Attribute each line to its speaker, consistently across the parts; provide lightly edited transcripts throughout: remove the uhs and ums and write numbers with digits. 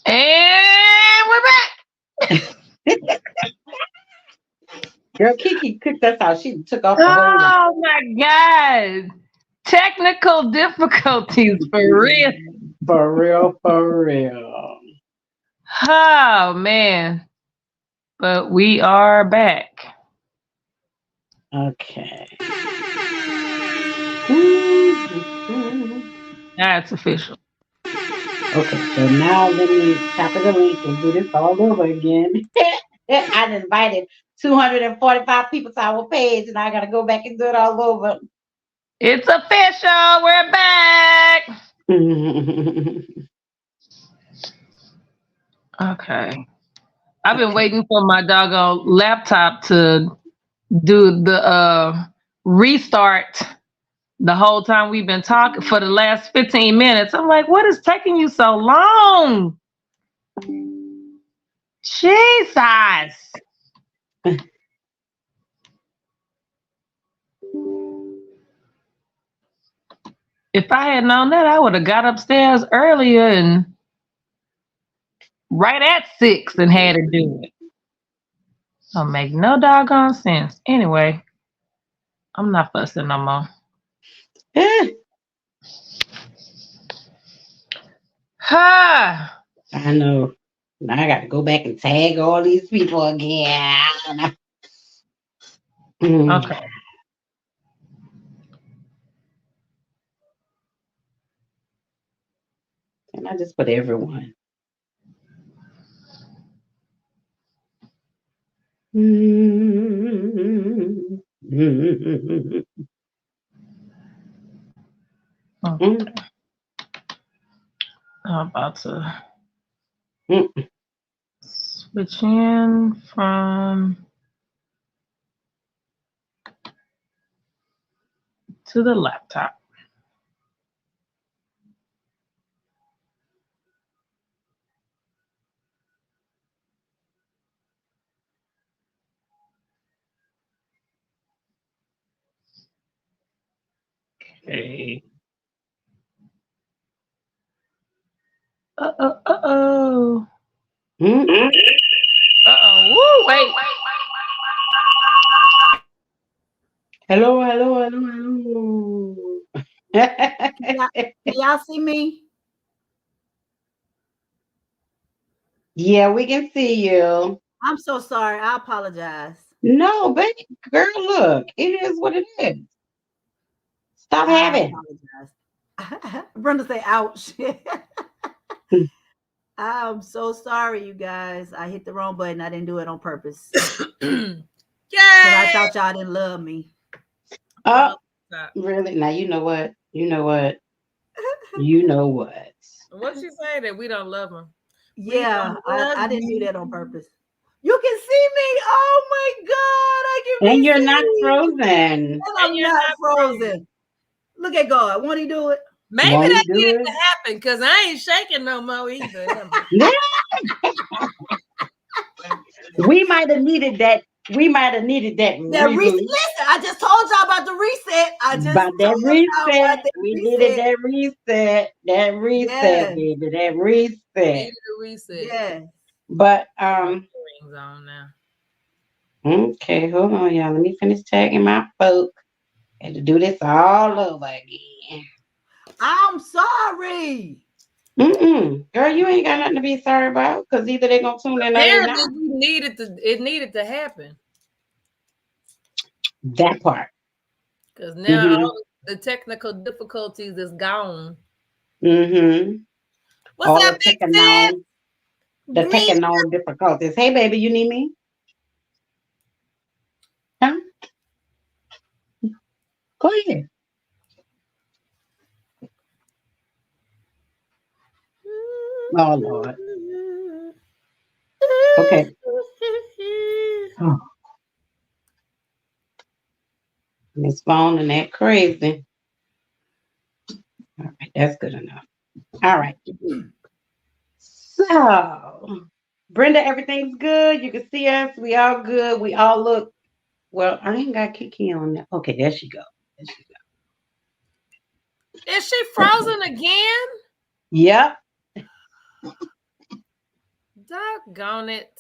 Speaker 1: And we're back.
Speaker 2: Girl, Kiki cooked us out. She took off the whole lot.
Speaker 1: Oh my God. Technical difficulties for real.
Speaker 2: For real, for real.
Speaker 1: Oh man. But we are back.
Speaker 2: Okay.
Speaker 1: That's official.
Speaker 2: Okay, so now let me copy the link and do this all over again. I invited 245 people to our page, and I got to go back and do it all over.
Speaker 1: It's official. We're back. Okay. I've been waiting for my doggone laptop to do the restart the whole time we've been talking for the last 15 minutes. I'm like, what is taking you so long? Jesus. If I had known that, I would have got upstairs earlier and right at 6 and had to do it. Don't make no doggone sense. Anyway, I'm not fussing no more. Ha!
Speaker 2: I know. Now I got to go back and tag all these people again.
Speaker 1: Okay.
Speaker 2: And I just put everyone.
Speaker 1: Okay. I'm about to switch in from to the laptop. Okay. Uh-oh. Uh-oh. Woo, wait.
Speaker 2: Hello, hello, hello, hello.
Speaker 3: Can y'all see me?
Speaker 2: Yeah, we can see you.
Speaker 3: I'm so sorry. I apologize.
Speaker 2: No, baby, girl, look, it is what it is. Stop
Speaker 3: I
Speaker 2: having.
Speaker 3: apologize. Brenda say, ouch. I'm so sorry, you guys. I hit the wrong button. I didn't do it on purpose.
Speaker 4: Yay!
Speaker 3: Because I thought y'all didn't love me.
Speaker 2: Oh, really? Now you know what? You know what? You know what?
Speaker 4: What'd she say? That we don't love them?
Speaker 3: Yeah, I didn't do that on purpose. You can see me. Oh my God. I can
Speaker 2: And
Speaker 3: be
Speaker 2: you're
Speaker 3: seen.
Speaker 2: not frozen.
Speaker 3: And I'm not frozen. Look at God. Won't he do it?
Speaker 4: Maybe
Speaker 2: Won't
Speaker 4: that
Speaker 2: he do
Speaker 4: needed
Speaker 2: it?
Speaker 4: to happen because I ain't shaking no more either.
Speaker 2: We might have needed that. We might have needed that
Speaker 3: That reset.
Speaker 2: reboot.
Speaker 3: Listen, I just told y'all about the reset. I just
Speaker 2: About that
Speaker 3: told y'all about
Speaker 2: reset.
Speaker 3: that
Speaker 2: We
Speaker 3: reset.
Speaker 2: needed that reset. That reset,
Speaker 3: Yes.
Speaker 2: baby. That reset.
Speaker 4: Needed a reset.
Speaker 3: Yes.
Speaker 2: But
Speaker 4: Rings on now.
Speaker 2: okay, hold on, y'all. Let me finish tagging my folk. Had to do this all over again.
Speaker 3: I'm sorry.
Speaker 2: Girl, you ain't got nothing to be sorry about because either they're gonna tune in or they're not.
Speaker 4: Apparently, it needed to happen.
Speaker 2: That part.
Speaker 4: Because now all the technical difficulties is gone. What's
Speaker 2: All
Speaker 4: up,
Speaker 2: the
Speaker 4: Big Sid?
Speaker 2: techno difficulties. Hey, baby, you need me? Huh? Go ahead. Oh, Lord. Okay. Oh. Miss Phone and that crazy. All right, that's good enough. All right. So, Brenda, everything's good. You can see us. We all good. We all look. Well, I ain't got Kiki on there. Okay, there she go. There she go.
Speaker 4: Is she frozen again?
Speaker 2: Yep.
Speaker 4: Doggone it.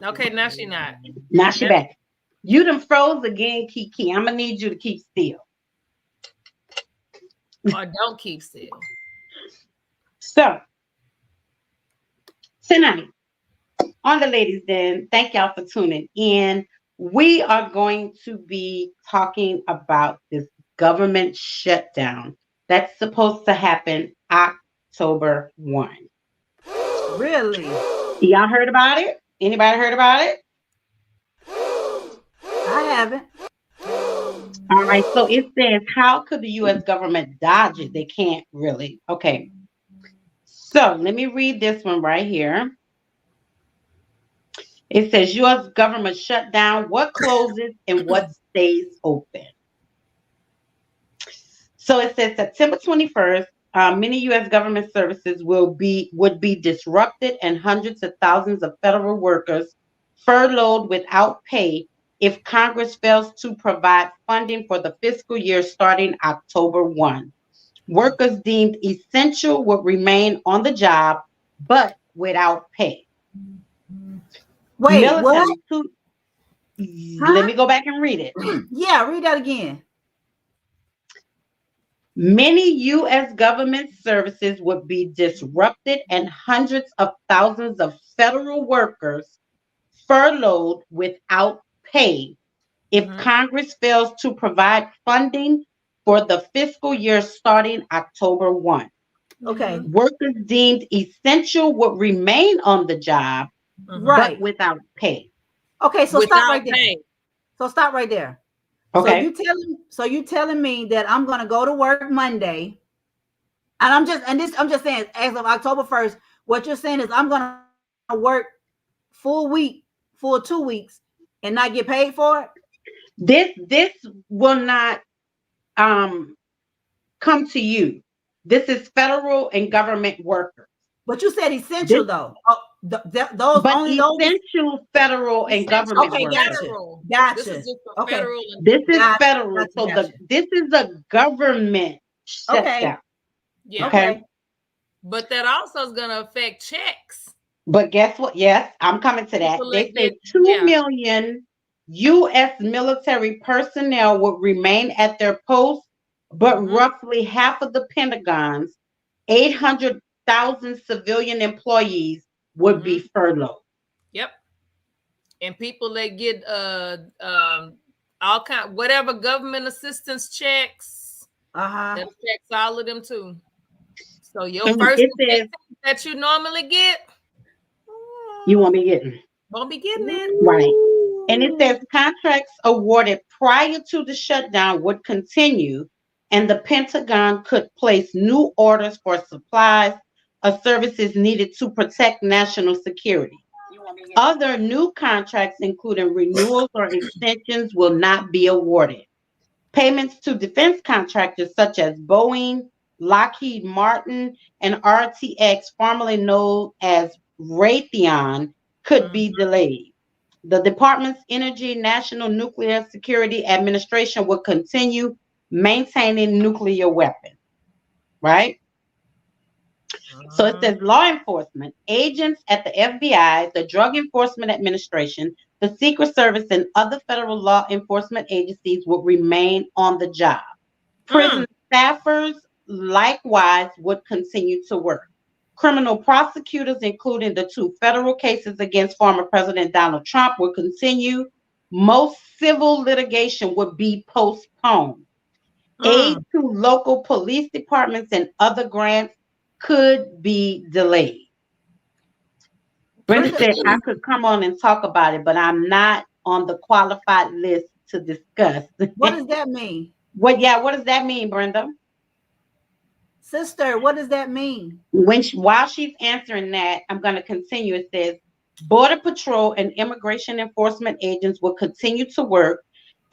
Speaker 4: Okay, now she not.
Speaker 2: Now she back. You done froze again, Kiki. I'm gonna need you to keep still.
Speaker 4: Or don't keep still.
Speaker 2: So tonight on the Ladies Den, thank y'all for tuning in. We are going to be talking about this government shutdown that's supposed to happen October 1.
Speaker 3: Really?
Speaker 2: Y'all heard about it? Anybody heard about it?
Speaker 3: I haven't.
Speaker 2: All right, so it says, how could the U.S. government dodge it? They can't really. Okay. So let me read this one right here. It says, U.S. government shutdown, what closes and what stays open? So it says September 21st, many U.S. government services would be disrupted and hundreds of thousands of federal workers furloughed without pay if Congress fails to provide funding for the fiscal year starting October 1. Workers deemed essential would remain on the job, but without pay.
Speaker 3: Wait,
Speaker 2: Military
Speaker 3: what?
Speaker 2: Let me go back and read it.
Speaker 3: Yeah, read that again.
Speaker 2: Many U.S. government services would be disrupted and hundreds of thousands of federal workers furloughed without pay if Congress fails to provide funding for the fiscal year starting October 1.
Speaker 3: Okay.
Speaker 2: Workers deemed essential would remain on the job,
Speaker 3: Right,
Speaker 2: but without pay.
Speaker 3: Okay, so
Speaker 4: Without
Speaker 3: stop right there.
Speaker 4: pay.
Speaker 3: So stop right there.
Speaker 2: Okay.
Speaker 3: So you telling me that I'm gonna go to work Monday, and I'm just saying, as of October 1st, what you're saying is I'm gonna work full 2 weeks, and not get paid for it?
Speaker 2: This will not come to you. This is federal and government workers.
Speaker 3: But you said essential though. Oh, those
Speaker 2: But
Speaker 3: only those.
Speaker 2: essential federal and government
Speaker 3: Okay,
Speaker 2: workers.
Speaker 4: Federal.
Speaker 3: Gotcha.
Speaker 4: This is just for
Speaker 3: Okay.
Speaker 4: federal. And
Speaker 2: This is
Speaker 3: Gotcha,
Speaker 2: federal. So
Speaker 3: gotcha.
Speaker 2: this is a government shutdown.
Speaker 4: yeah.
Speaker 2: Okay.
Speaker 4: But that also is going to affect checks.
Speaker 2: But guess what? Yes, I'm coming to that.
Speaker 4: People
Speaker 2: They
Speaker 4: that
Speaker 2: say
Speaker 4: get-
Speaker 2: 2
Speaker 4: yeah.
Speaker 2: million U.S. military personnel would remain at their posts, but roughly half of the Pentagon's 800,000 civilian employees would be furloughed.
Speaker 4: Yep. And people that get all kind whatever government assistance checks, that affects all of them too. So your
Speaker 2: And
Speaker 4: first
Speaker 2: it says
Speaker 4: that you normally get,
Speaker 2: you won't be getting.
Speaker 4: won't be getting it.
Speaker 2: Right. And it says contracts awarded prior to the shutdown would continue, and the Pentagon could place new orders for supplies or services needed to protect national security. Other new contracts, including renewals or extensions, will not be awarded. Payments to defense contractors such as Boeing, Lockheed Martin, and RTX, formerly known as Raytheon, could be delayed. The Department's Energy National Nuclear Security Administration will continue maintaining nuclear weapons, right? So it says law enforcement, agents at the FBI, the Drug Enforcement Administration, the Secret Service, and other federal law enforcement agencies will remain on the job. Prison staffers likewise would continue to work. Criminal prosecutors, including the 2 federal cases against former President Donald Trump, will continue. Most civil litigation would be postponed. Aid to local police departments and other grants could be delayed. Brenda said I could come on and talk about it, but I'm not on the qualified list to discuss.
Speaker 3: What does that mean?
Speaker 2: What does that mean, Brenda?
Speaker 3: Sister, what does that mean?
Speaker 2: While she's answering that, I'm going to continue. It says Border Patrol and immigration enforcement agents will continue to work,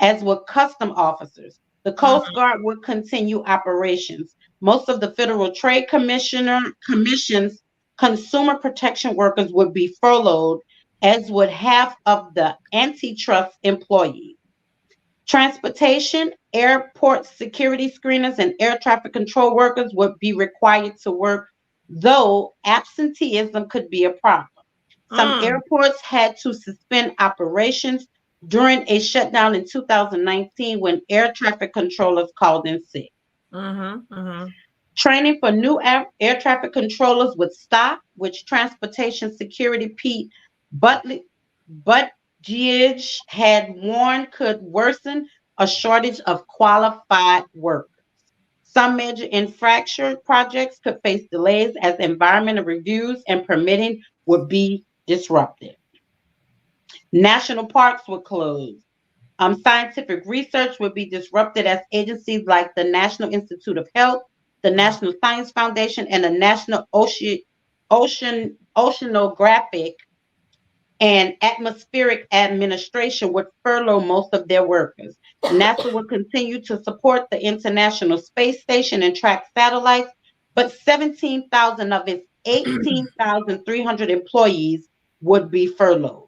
Speaker 2: as will custom officers. The Coast Guard will continue operations. Most of the Federal Trade Commission's consumer protection workers would be furloughed, as would half of the antitrust employees. Transportation, airport security screeners, and air traffic control workers would be required to work, though absenteeism could be a problem. Some airports had to suspend operations during a shutdown in 2019 when air traffic controllers called in sick. Training for new air traffic controllers would stop, which Transportation Security Pete Buttigieg had warned could worsen a shortage of qualified workers. Some major infrastructure projects could face delays as environmental reviews and permitting would be disrupted. National parks would close. Scientific research would be disrupted as agencies like the National Institute of Health, the National Science Foundation, and the National Oceanographic and Atmospheric Administration would furlough most of their workers. NASA would continue to support the International Space Station and track satellites, but 17,000 of its 18,300 employees would be furloughed.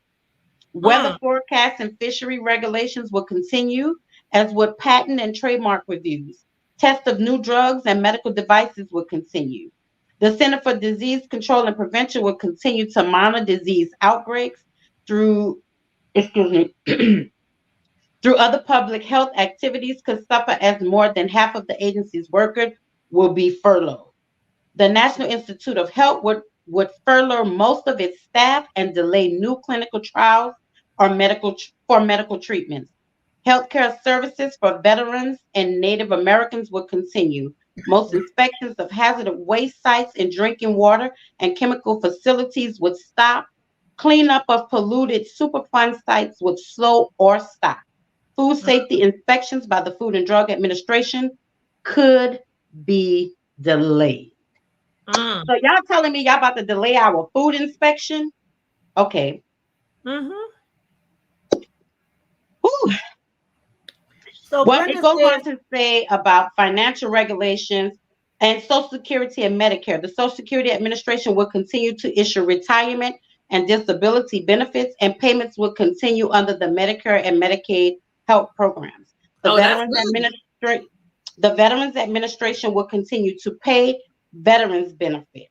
Speaker 2: Weather forecasts and fishery regulations will continue, as would patent and trademark reviews. Tests of new drugs and medical devices will continue. The Center for Disease Control and Prevention will continue to monitor disease outbreaks through other public health activities could suffer as more than half of the agency's workers will be furloughed. The National Institute of Health would furlough most of its staff and delay new clinical trials or medical treatments. Healthcare services for veterans and Native Americans will continue. Most inspections of hazardous waste sites and drinking water and chemical facilities would stop. Cleanup of polluted Superfund sites would slow or stop. Food safety inspections by the Food and Drug Administration could be delayed. So y'all telling me y'all about to delay our food inspection? Okay. So what it goes on to say about financial regulations and Social Security and Medicare. The Social Security Administration will continue to issue retirement and disability benefits, and payments will continue under the Medicare and Medicaid health programs. The Veterans Administration will continue to pay veterans benefits.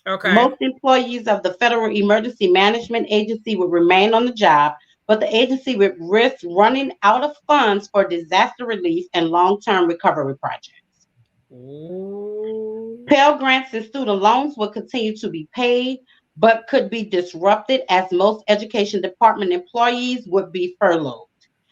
Speaker 4: Okay.
Speaker 2: Most employees of the Federal Emergency Management Agency will remain on the job, but the agency would risk running out of funds for disaster relief and long-term recovery projects. Pell Grants and student loans will continue to be paid, but could be disrupted as most Education Department employees would be furloughed.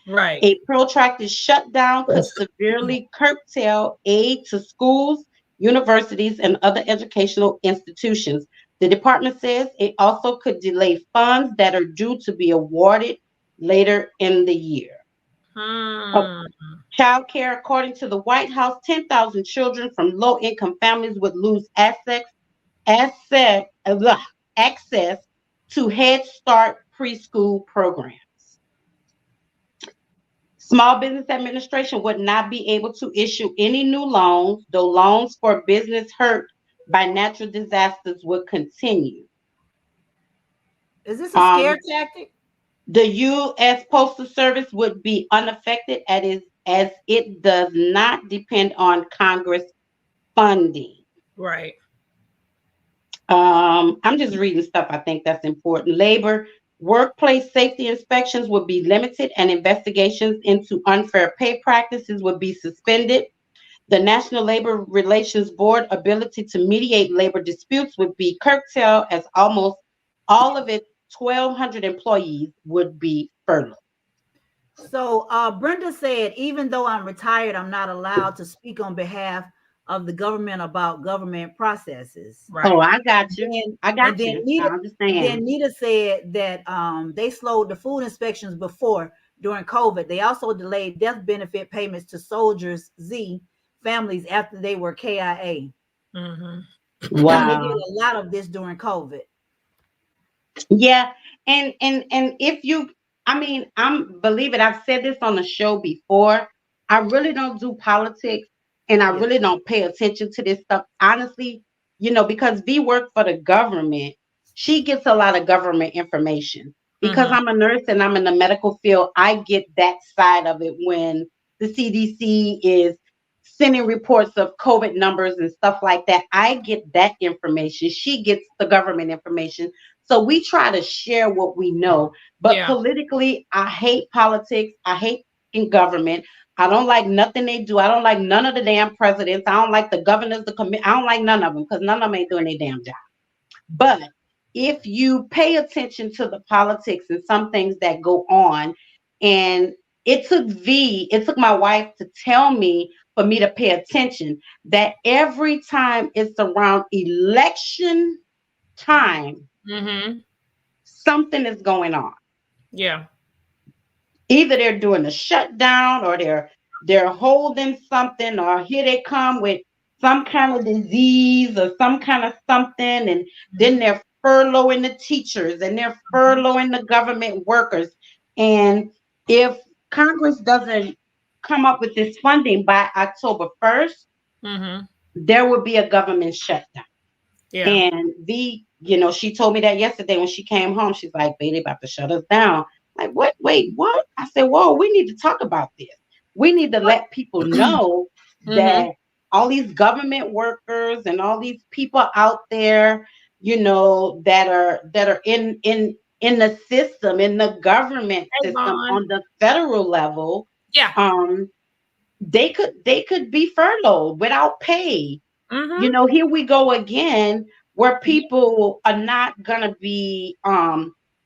Speaker 4: Right.
Speaker 2: A protracted shutdown could severely curtail aid to schools, universities, and other educational institutions. The department says it also could delay funds that are due to be awarded later in the year. Child care, according to the White House, 10,000 children from low-income families would lose access to Head Start preschool programs. Small Business Administration would not be able to issue any new loans, though loans for business hurt by natural disasters would continue.
Speaker 3: Is this a scare tactic?
Speaker 2: The U.S. Postal Service would be unaffected as it does not depend on Congress funding.
Speaker 4: Right.
Speaker 2: I'm just reading stuff I think that's important. Labor workplace safety inspections would be limited and investigations into unfair pay practices would be suspended. The National Labor Relations Board ability to mediate labor disputes would be curtailed as almost all of its 1,200 employees would be furloughed.
Speaker 3: So Brenda said, even though I'm retired, I'm not allowed to speak on behalf of the government about government processes.
Speaker 2: Right. Oh, I got you. I understand.
Speaker 3: Then Nita said that they slowed the food inspections before during COVID. They also delayed death benefit payments to Soldiers Z families after they were KIA.
Speaker 2: Wow.
Speaker 3: They did a lot of this during COVID.
Speaker 2: Yeah. And if you, believe it, I've said this on the show before. I really don't do politics. And I really don't pay attention to this stuff, honestly, because V worked for the government. She gets a lot of government information. Because I'm a nurse and I'm in the medical field, I get that side of it when the CDC is sending reports of COVID numbers and stuff like that. I get that information. She gets the government information. So we try to share what we know. But
Speaker 4: Yeah.
Speaker 2: politically, I hate politics. I hate in government. I don't like nothing they do. I don't like none of the damn presidents. I don't like the governors, I don't like none of them because none of them ain't doing their damn job. But if you pay attention to the politics and some things that go on, and it took my wife to tell me for me to pay attention that every time it's around election time, something is going on.
Speaker 4: Yeah.
Speaker 2: Either they're doing a shutdown or they're holding something, or here they come with some kind of disease or some kind of something, and then they're furloughing the teachers and they're furloughing the government workers. And if Congress doesn't come up with this funding by October 1st, there will be a government shutdown. Yeah. And she told me that yesterday when she came home. She's like, "Baby, they about to shut us down." Like, what? Wait, what? I said, "Whoa, we need to talk about this. We need to let people know that all these government workers and all these people out there, that are in the system, in the government system on the federal level, they could be furloughed without pay." Here we go again, where people are not gonna be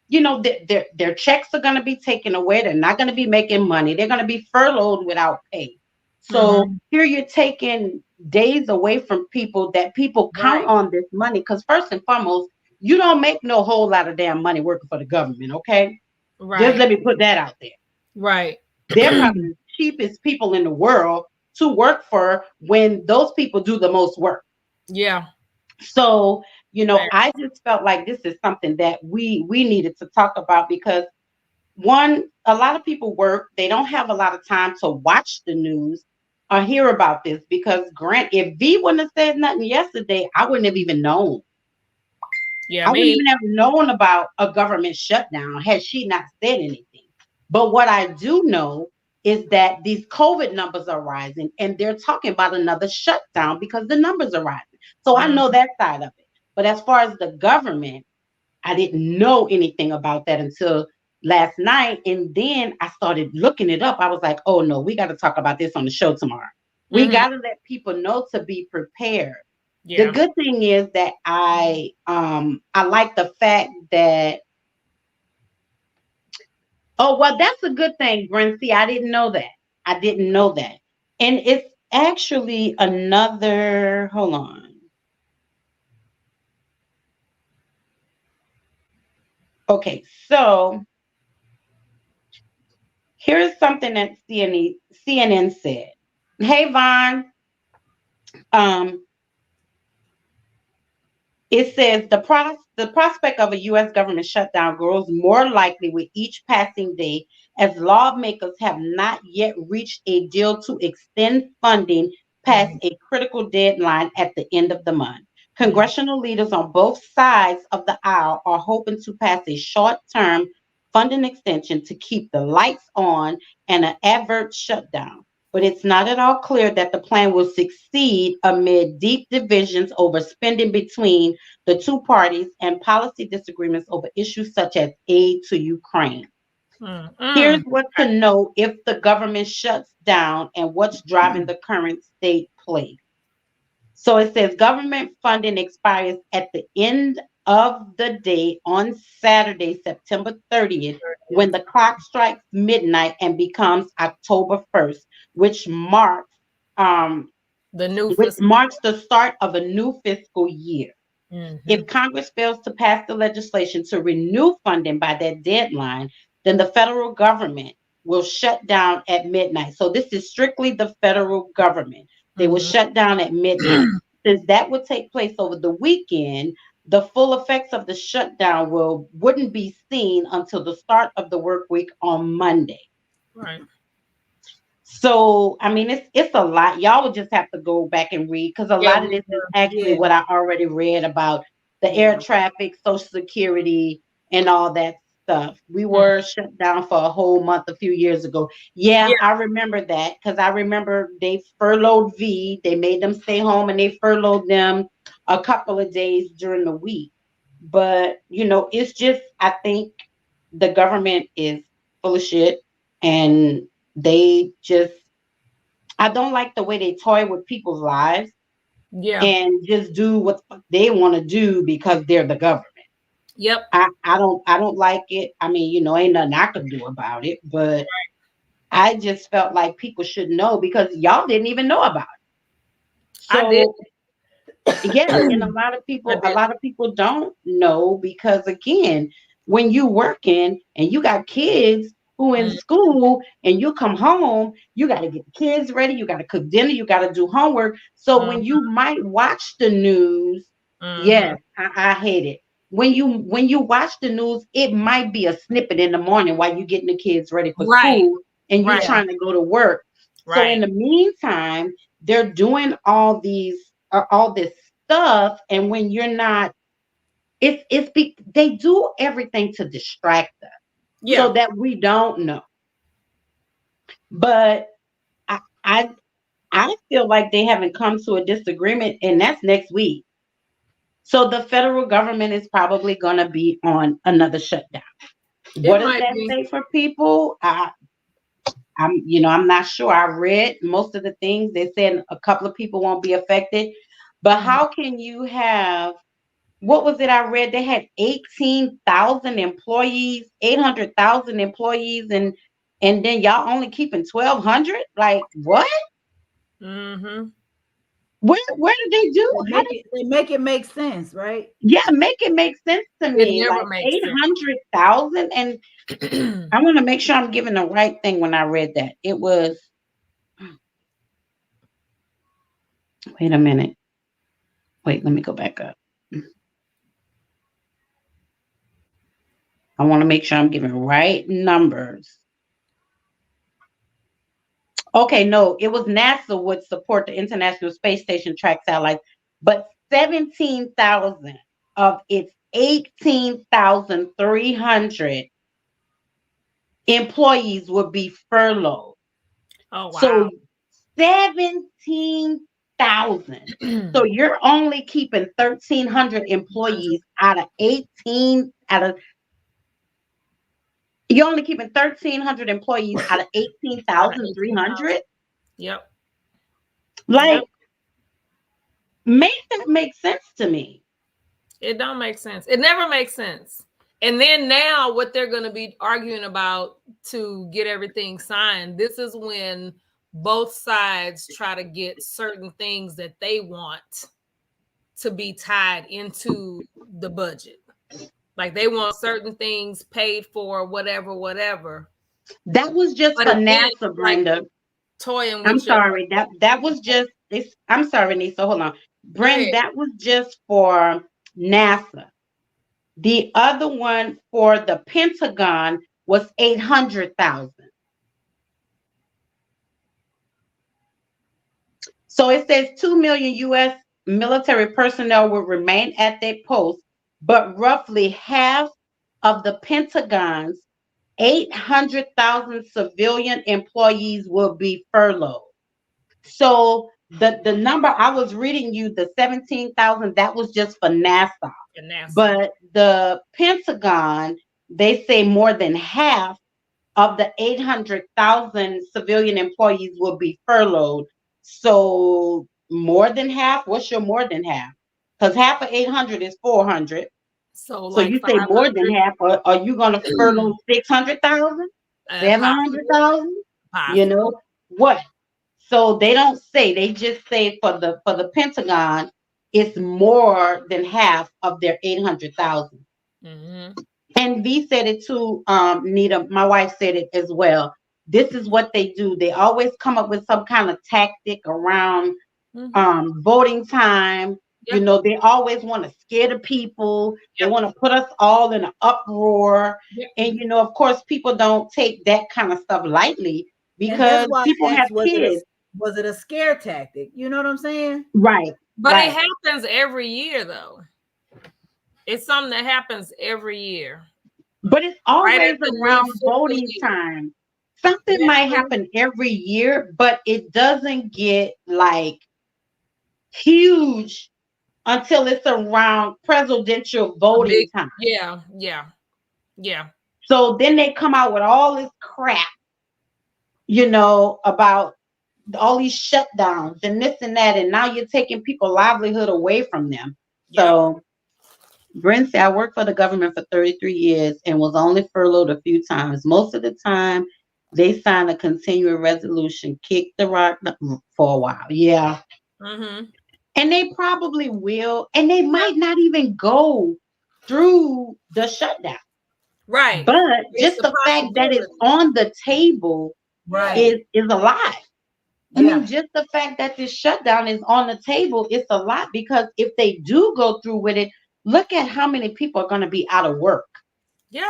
Speaker 2: their checks are going to be taken away. They're not going to be making money. They're going to be furloughed without pay. So here you're taking days away from people that people count on this money. Because first and foremost, you don't make no whole lot of damn money working for the government. Okay. Right. Just let me put that out there.
Speaker 4: Right.
Speaker 2: They're probably the cheapest people in the world to work for when those people do the most work.
Speaker 4: Yeah.
Speaker 2: So, I just felt like this is something that we needed to talk about because a lot of people work. They don't have a lot of time to watch the news or hear about this because if V wouldn't have said nothing yesterday, I wouldn't have even known.
Speaker 4: Yeah,
Speaker 2: I wouldn't even have known about a government shutdown had she not said anything. But what I do know is that these COVID numbers are rising and they're talking about another shutdown because the numbers are rising. So I know that side of it. But as far as the government, I didn't know anything about that until last night. And then I started looking it up. I was like, oh no, we got to talk about this on the show tomorrow. We got to let people know to be prepared. Yeah. The good thing is that I like the fact that, oh, well, that's a good thing, Brent. See, I didn't know that. And it's actually another, hold on. Okay, so here's something that CNN said. Hey, Vaughn. It says the prospect of a U.S. government shutdown grows more likely with each passing day as lawmakers have not yet reached a deal to extend funding past a critical deadline at the end of the month. Congressional leaders on both sides of the aisle are hoping to pass a short-term funding extension to keep the lights on and an advert shutdown. But it's not at all clear that the plan will succeed amid deep divisions over spending between the two parties and policy disagreements over issues such as aid to Ukraine. Here's what to know if the government shuts down and what's driving the current state play. So it says government funding expires at the end of the day on Saturday, September 30th, when the clock strikes midnight and becomes October 1st, which marks the start of a new fiscal year. If Congress fails to pass the legislation to renew funding by that deadline, then the federal government will shut down at midnight. So this is strictly the federal government. They will shut down at midnight. Since that would take place over the weekend, the full effects of the shutdown wouldn't be seen until the start of the work week on Monday.
Speaker 4: Right.
Speaker 2: So, I mean, it's a lot. Y'all would just have to go back and read because a lot of this is actually what I already read about the air traffic, Social Security, and all that stuff. We were shut down for a whole month a few years ago. Yeah. I remember that because I remember they furloughed V. They made them stay home and they furloughed them a couple of days during the week. But it's just, I think the government is full of shit, and I don't like the way they toy with people's lives
Speaker 4: Yeah.
Speaker 2: and just do what they want to do because they're the government.
Speaker 4: Yep.
Speaker 2: I don't like it. I mean, ain't nothing I can do about it, but I just felt like people should know because y'all didn't even know about it. So
Speaker 4: I did.
Speaker 2: yeah, and a lot of people don't know because again, when you working and you got kids who in school and you come home, you got to get the kids ready, you got to cook dinner, you got to do homework. So when you might watch the news, yes, I hate it. When you watch the news, it might be a snippet in the morning while you getting the kids ready for school and you're trying to go to work. So in the meantime, they're doing all this stuff, and when you're not, they do everything to distract us, so that we don't know. But I feel like they haven't come to a disagreement, and that's next week. So the federal government is probably going to be on another shutdown. What does that say for people? I'm not sure. I read most of the things. They said a couple of people won't be affected. But how can you have, what was it I read? They had 18,000 employees, 800,000 employees, and then y'all only keeping 1,200? Like, what?
Speaker 4: Mm-hmm.
Speaker 2: Where did they do?
Speaker 3: They make it make sense, right?
Speaker 2: Yeah, make it make sense to me. Like 800,000, and I want to make sure I'm giving the right thing when I read that. It was, wait a minute. Wait, let me go back up. I want to make sure I'm giving right numbers. Okay, no, it was NASA would support the International Space Station track satellites, but 17,000 of its 18,300 employees would be furloughed.
Speaker 4: Oh, wow.
Speaker 2: So 17,000. So you're only keeping 1,300 employees out of you're only keeping 1,300 employees out of 18,300.
Speaker 4: Yep.
Speaker 2: Like, make that make sense to me.
Speaker 4: It don't make sense. It never makes sense. And then now what they're going to be arguing about to get everything signed, this is when both sides try to get certain things that they want to be tied into the budget. Like they want certain things paid for, whatever.
Speaker 2: That was just for NASA, Brenda.
Speaker 4: Like, toying with
Speaker 2: I'm sorry. That was just this. I'm sorry, Nisa. Hold on. Brenda, that was just for NASA. The other one for the Pentagon was 800,000. So it says 2 million U.S. military personnel will remain at their post, but roughly half of the Pentagon's 800,000 civilian employees will be furloughed. So the number I was reading you, the 17,000, that was just for NASA. But the Pentagon, they say more than half of the 800,000 civilian employees will be furloughed. So more than half? What's your more than half? Because half of 800 is 400. So like you say more than half. Are you going to furlough 600,000? 700,000? You know what? So they don't say. They just say for the Pentagon, it's more than half of their 800,000. Mm-hmm. And V said it too. Nita, my wife said it as well. This is what they do. They always come up with some kind of tactic around voting time. Yep. You know, they always want to scare the people. Yep. They want to put us all in an uproar. Yep. And, you know, of course, people don't take that kind of stuff lightly because people have kids.
Speaker 3: Was it a scare tactic? You know what I'm saying?
Speaker 2: Right.
Speaker 4: But it happens every year, though. It's something that happens every year.
Speaker 2: But it's always around voting time. Something might happen every year, but it doesn't get like huge until it's around presidential voting time.
Speaker 4: Yeah.
Speaker 2: So then they come out with all this crap, about all these shutdowns and this and that, and now you're taking people's livelihood away from them. So Brent said, I worked for the government for 33 years and was only furloughed a few times. Most of the time, they signed a continuing resolution, kicked the rock for a while. Yeah.
Speaker 4: Mm-hmm.
Speaker 2: And they probably will, and they might not even go through the shutdown.
Speaker 4: Right.
Speaker 2: But just the fact that it's on the table is a lot. I mean, just the fact that this shutdown is on the table, it's a lot, because if they do go through with it, look at how many people are going to be out of work.
Speaker 4: Yeah.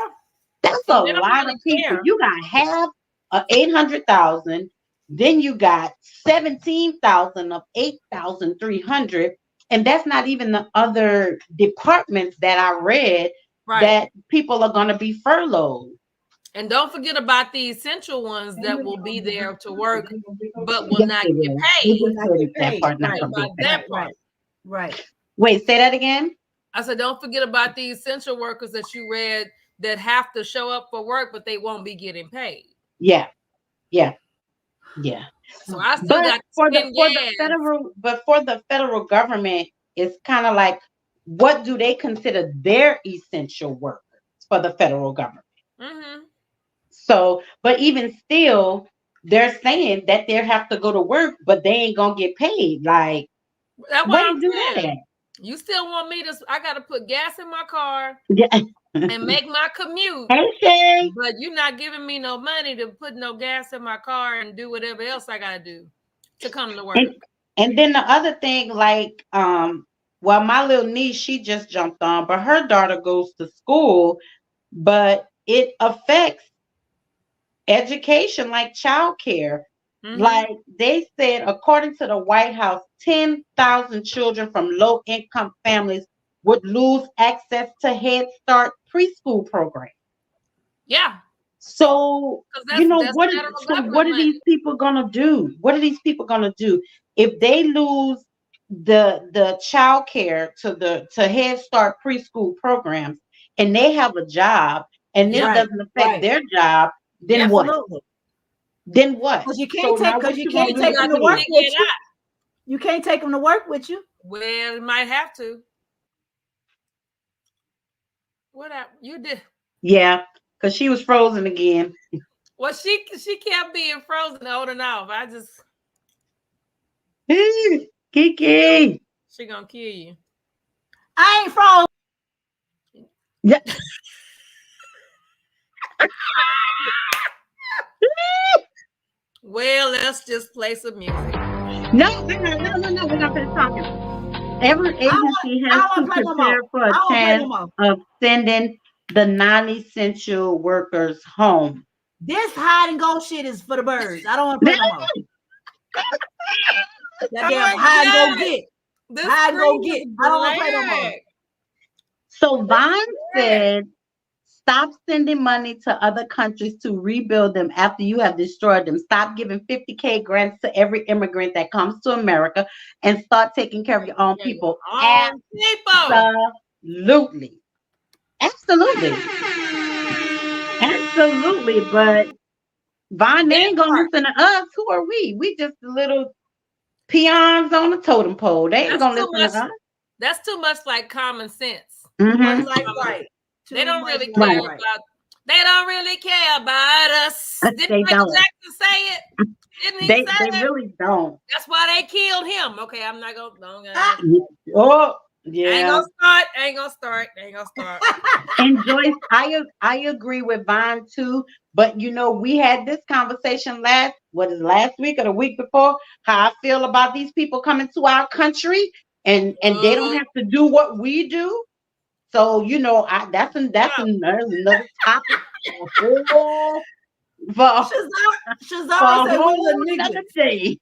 Speaker 2: That's a lot of people. You got half of 800,000, then you got 17,000 of 8,300, and that's not even the other departments that I read that people are going to be furloughed.
Speaker 4: And don't forget about the essential ones that will be there to work, but will not get paid.
Speaker 3: That part. Right.
Speaker 2: Wait, say that again.
Speaker 4: I said, don't forget about the essential workers that you read that have to show up for work, but they won't be getting paid.
Speaker 2: Yeah.
Speaker 4: So I still got
Speaker 2: for the federal government, it's kind of like, what do they consider their essential workers for the federal government?
Speaker 4: Mm-hmm.
Speaker 2: So, but even still, they're saying that they have to go to work, but they ain't gonna get paid. Like,
Speaker 4: that's
Speaker 2: why you do that?
Speaker 4: You still want me to? I got to put gas in my car, and make my commute.
Speaker 2: Okay.
Speaker 4: But you're not giving me no money to put no gas in my car and do whatever else I got to do to come to work.
Speaker 2: And then the other thing, like, my little niece, she just jumped on, but her daughter goes to school, but it affects education, like childcare. Mm-hmm. Like they said, according to the White House, 10,000 children from low-income families would lose access to Head Start preschool program.
Speaker 4: Yeah.
Speaker 2: So, what are these people gonna do? What are these people gonna do if they lose the child care to Head Start preschool programs, and they have a job, and this doesn't affect their job? Then what? Then what?
Speaker 3: Because you can't take them to work with you. You can't take them to work with you.
Speaker 4: Well, you might have to. What you did?
Speaker 2: Yeah, because she was frozen again.
Speaker 4: Well, she kept being frozen on and off. I just
Speaker 2: Kiki.
Speaker 4: She gonna kill you.
Speaker 3: I ain't frozen.
Speaker 2: Yeah.
Speaker 4: Well, let's just play some music.
Speaker 2: No. We're not finished talking. Every agency has to prepare for a chance of sending the non-essential workers home.
Speaker 3: This hide and go shit is for the birds. I don't want to play no more. That damn hide and go get. Hide and go get. I don't want to play no more.
Speaker 2: So Vaughn said, stop sending money to other countries to rebuild them after you have destroyed them. Stop giving 50K grants to every immigrant that comes to America, and start taking care of your own people. Absolutely. But Vaughn ain't gonna listen to us. Who are we? We just the little peons on the totem pole. They ain't gonna listen to us.
Speaker 4: That's too much like common sense.
Speaker 2: Mm-hmm.
Speaker 4: They don't really care about. They don't really care about us. Didn't Michael Jackson say it? Didn't he say it?
Speaker 2: They really don't.
Speaker 4: That's why they killed him. Okay, I'm not gonna.
Speaker 2: Oh yeah.
Speaker 4: Ain't gonna start.
Speaker 2: And Joyce, I agree with Vaughn too. But we had this conversation last week or the week before, how I feel about these people coming to our country and they don't have to do what we do. So that's another topic for another day.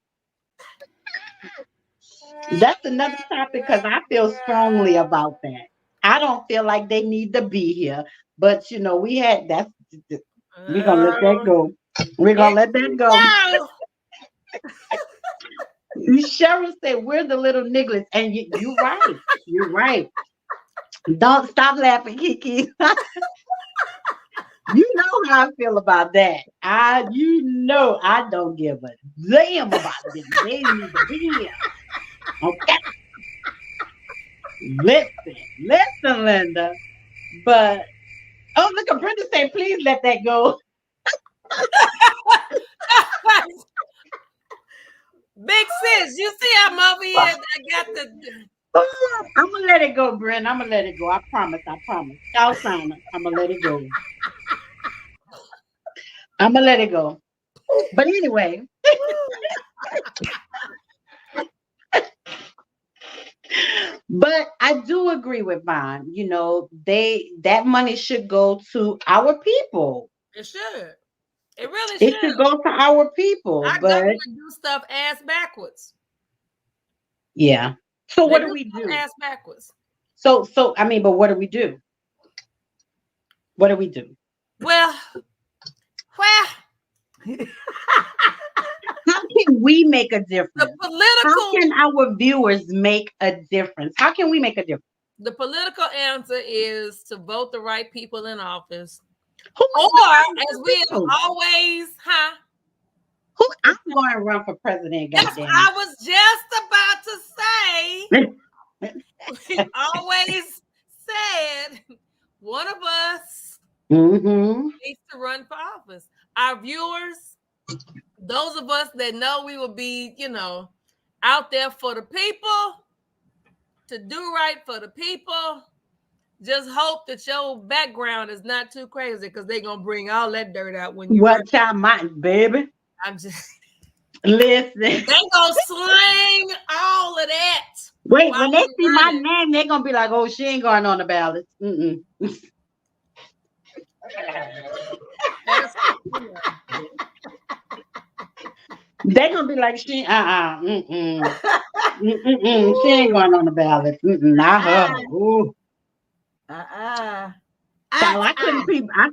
Speaker 2: That's another topic, because I feel strongly about that. I don't feel like they need to be here, but we had that. We're gonna let that go. Cheryl said, we're the little nigglets. And you're right. You're right. Don't stop laughing, Kiki. You know how I feel about that. I don't give a damn about them. They need to be here. Okay. Listen, Linda. But look, Brenda said, please let that go.
Speaker 4: Big sis, you see I'm over here. I got the.
Speaker 2: I'm gonna let it go, Brenda. I'm gonna let it go. I promise. Y'all sign up. I'm gonna let it go. I'm gonna let it go. But anyway. But I do agree with Vaughn. You know, that money should go to our people.
Speaker 4: It should. It really should.
Speaker 2: It should go to our people.
Speaker 4: Our government do stuff ass backwards.
Speaker 2: Yeah. So what do we do?
Speaker 4: Ass backwards.
Speaker 2: So I mean, but what do we do? What do we do?
Speaker 4: Well.
Speaker 2: How can we make a difference?
Speaker 4: The political.
Speaker 2: How can our viewers make a difference? How can we make a difference?
Speaker 4: The political answer is to vote the right people in office.
Speaker 2: Or
Speaker 4: as we have always,
Speaker 2: I'm going to run for president.
Speaker 4: That's what I was just about to say. We always said one of us needs to run for office. Our viewers, those of us that know we will be, out there for the people, to do right for the people. Just hope that your background is not too crazy, because they're gonna bring all that dirt out when you.
Speaker 2: What y'all mind, baby?
Speaker 4: I'm just
Speaker 2: listen.
Speaker 4: They gonna slang all of that.
Speaker 2: Wait, when they see my name, they're gonna be like, "Oh, she ain't going on the ballot." They're gonna be like, "She, she ain't going on the ballot." Not her. Ooh. So I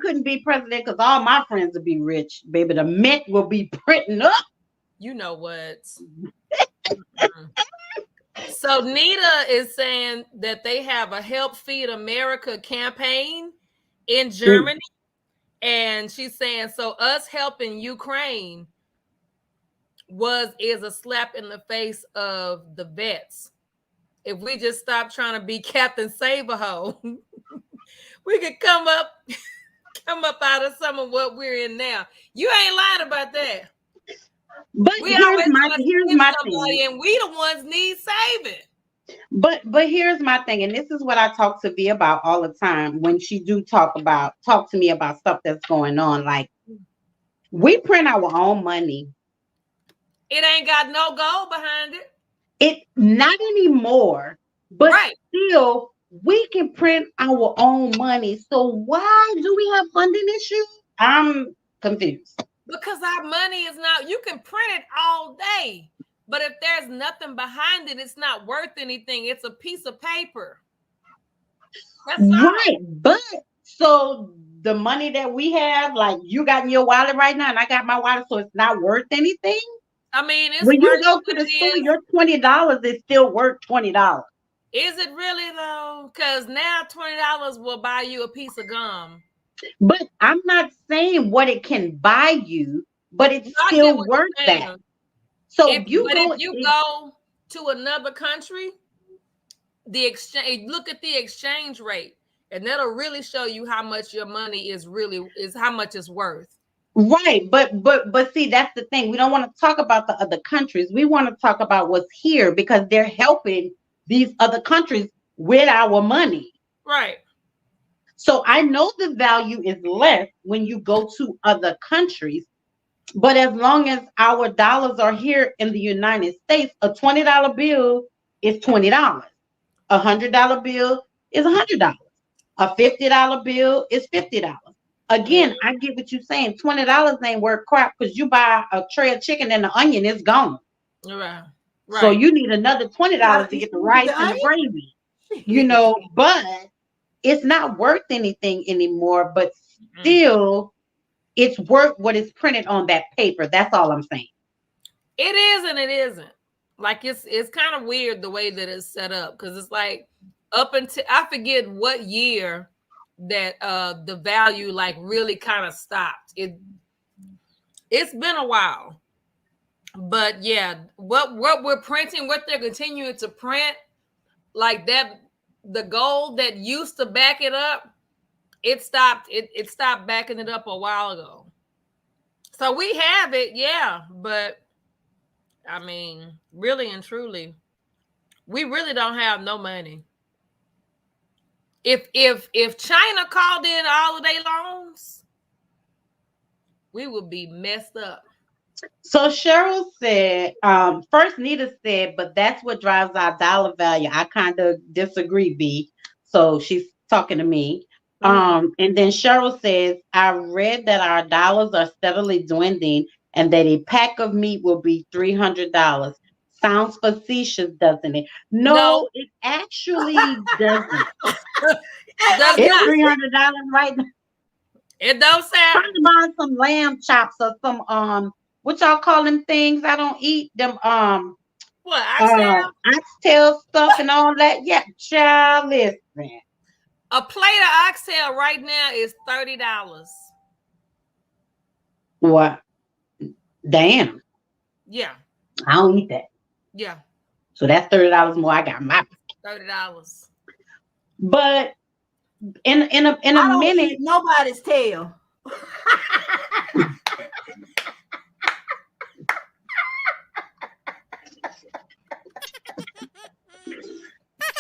Speaker 2: couldn't be president because all my friends would be rich, baby. The Mint will be printing up.
Speaker 4: You know what? So Nita is saying that they have a Help Feed America campaign in Germany, and she's saying so us helping Ukraine is a slap in the face of the vets. If we just stop trying to be Captain Save-A-Ho, we could come up out of some of what we're in now. You ain't lying about that.
Speaker 2: But here's my thing,
Speaker 4: and we the ones need saving.
Speaker 2: But here's my thing, and this is what I talk to V about all the time when she do talk to me about stuff that's going on. Like, we print our own money.
Speaker 4: It ain't got no goal behind it.
Speaker 2: It not anymore, but still we can print our own money. So why do we have funding issues? I'm confused.
Speaker 4: Because our money is not, you can print it all day, but if there's nothing behind it, it's not worth anything. It's a piece of paper. That's
Speaker 2: right. But so the money that we have, like you got in your wallet right now, and I got my wallet, so it's not worth anything.
Speaker 4: I mean, it's
Speaker 2: when you go to the store, your $20 is still worth $20.
Speaker 4: Is it really though? Because now $20 will buy you a piece of gum.
Speaker 2: But I'm not saying what it can buy you, but it's still worth that. So
Speaker 4: if you go to another country, the exchange, look at the exchange rate, and that'll really show you how much your money is how much it's worth.
Speaker 2: Right, but see, that's the thing. We don't want to talk about the other countries. We want to talk about what's here because they're helping these other countries with our money.
Speaker 4: Right.
Speaker 2: So I know the value is less when you go to other countries, but as long as our dollars are here in the United States, a $20 bill is $20. A $100 bill is $100. A $50 bill is $50. Again, I get what you're saying. $20 ain't worth crap because you buy a tray of chicken and the onion is gone.
Speaker 4: Right.
Speaker 2: So you need another $20 to get the rice and the gravy. But it's not worth anything anymore. But still, it's worth what is printed on that paper. That's all I'm saying.
Speaker 4: It is and it isn't. Like it's kind of weird the way that it's set up, because it's like up until I forget what year that the value like really kind of stopped. It's been a while. But yeah, what we're printing, what they're continuing to print, like that, the gold that used to back it up, it stopped backing it up a while ago. So we have it, yeah, but I mean, really and truly, we really don't have no money. If China called in all of their loans, we would be messed up.
Speaker 2: So Cheryl said, first Nita said, but that's what drives our dollar value. I kind of disagree, B. So she's talking to me. And then Cheryl says, I read that our dollars are steadily dwindling and that a pack of meat will be $300. Sounds facetious, doesn't it? No. It actually doesn't. It's $300 right now.
Speaker 4: It don't sound.
Speaker 2: Trying to buy some lamb chops or some what y'all call them things? I don't eat them.
Speaker 4: What, oxtail?
Speaker 2: Oxtail stuff and all that. Yeah, child, listen.
Speaker 4: A plate of oxtail right now is $30.
Speaker 2: What? Damn.
Speaker 4: Yeah.
Speaker 2: I don't eat that.
Speaker 4: Yeah.
Speaker 2: So that's $30 more. I got my
Speaker 4: $30.
Speaker 2: But in a minute,
Speaker 3: nobody's tail.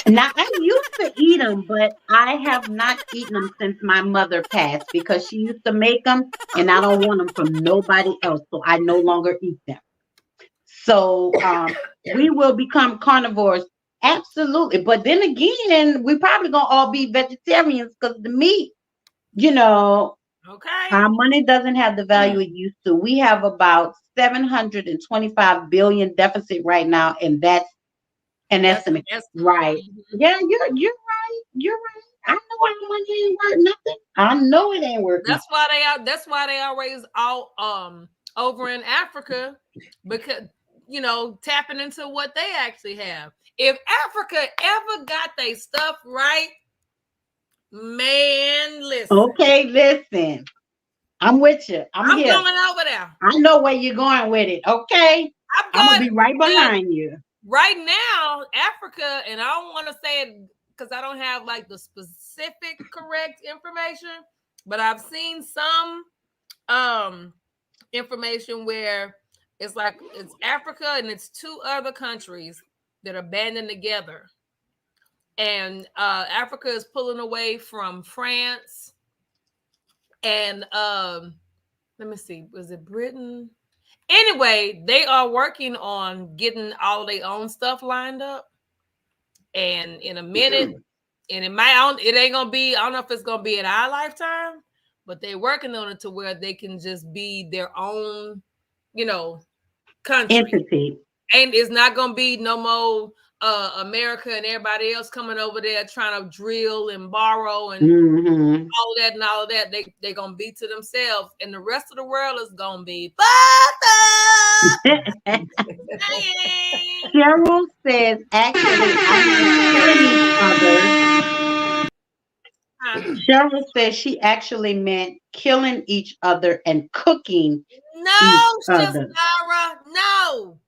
Speaker 2: Now, I used to eat them, but I have not eaten them since my mother passed because she used to make them, and I don't want them from nobody else, so I no longer eat them. So we will become carnivores, absolutely. But then again, we probably gonna all be vegetarians because the meat,
Speaker 4: okay,
Speaker 2: our money doesn't have the value it used to. We have about 725 billion deficit right now, and that's an estimate. Right. Yeah, you're right. You're right. I know our money ain't worth nothing. I know it ain't worth
Speaker 4: nothing. That's why they always all over in Africa, because tapping into what they actually have. If Africa ever got their stuff right, man, listen.
Speaker 2: Okay, listen. I'm with you. I'm here.
Speaker 4: Going over there.
Speaker 2: I know where you're going with it. Okay. I'm gonna be right behind you.
Speaker 4: Right now, Africa, and I don't want to say it because I don't have like the specific correct information, but I've seen some information where it's like it's Africa and it's two other countries that are banding together, and Africa is pulling away from France, and let me see, was it Britain? Anyway, they are working on getting all their own stuff lined up, and in a minute, and it ain't gonna be. I don't know if it's gonna be in our lifetime, but they're working on it to where they can just be their own, country.
Speaker 2: Entity.
Speaker 4: And it's not gonna be no more America and everybody else coming over there trying to drill and borrow and all that and all of that. They're gonna be to themselves, and the rest of the world is gonna be fucked up.
Speaker 2: Cheryl says, actually, Cheryl says she actually meant killing each other and cooking.
Speaker 4: No, Sarah, no.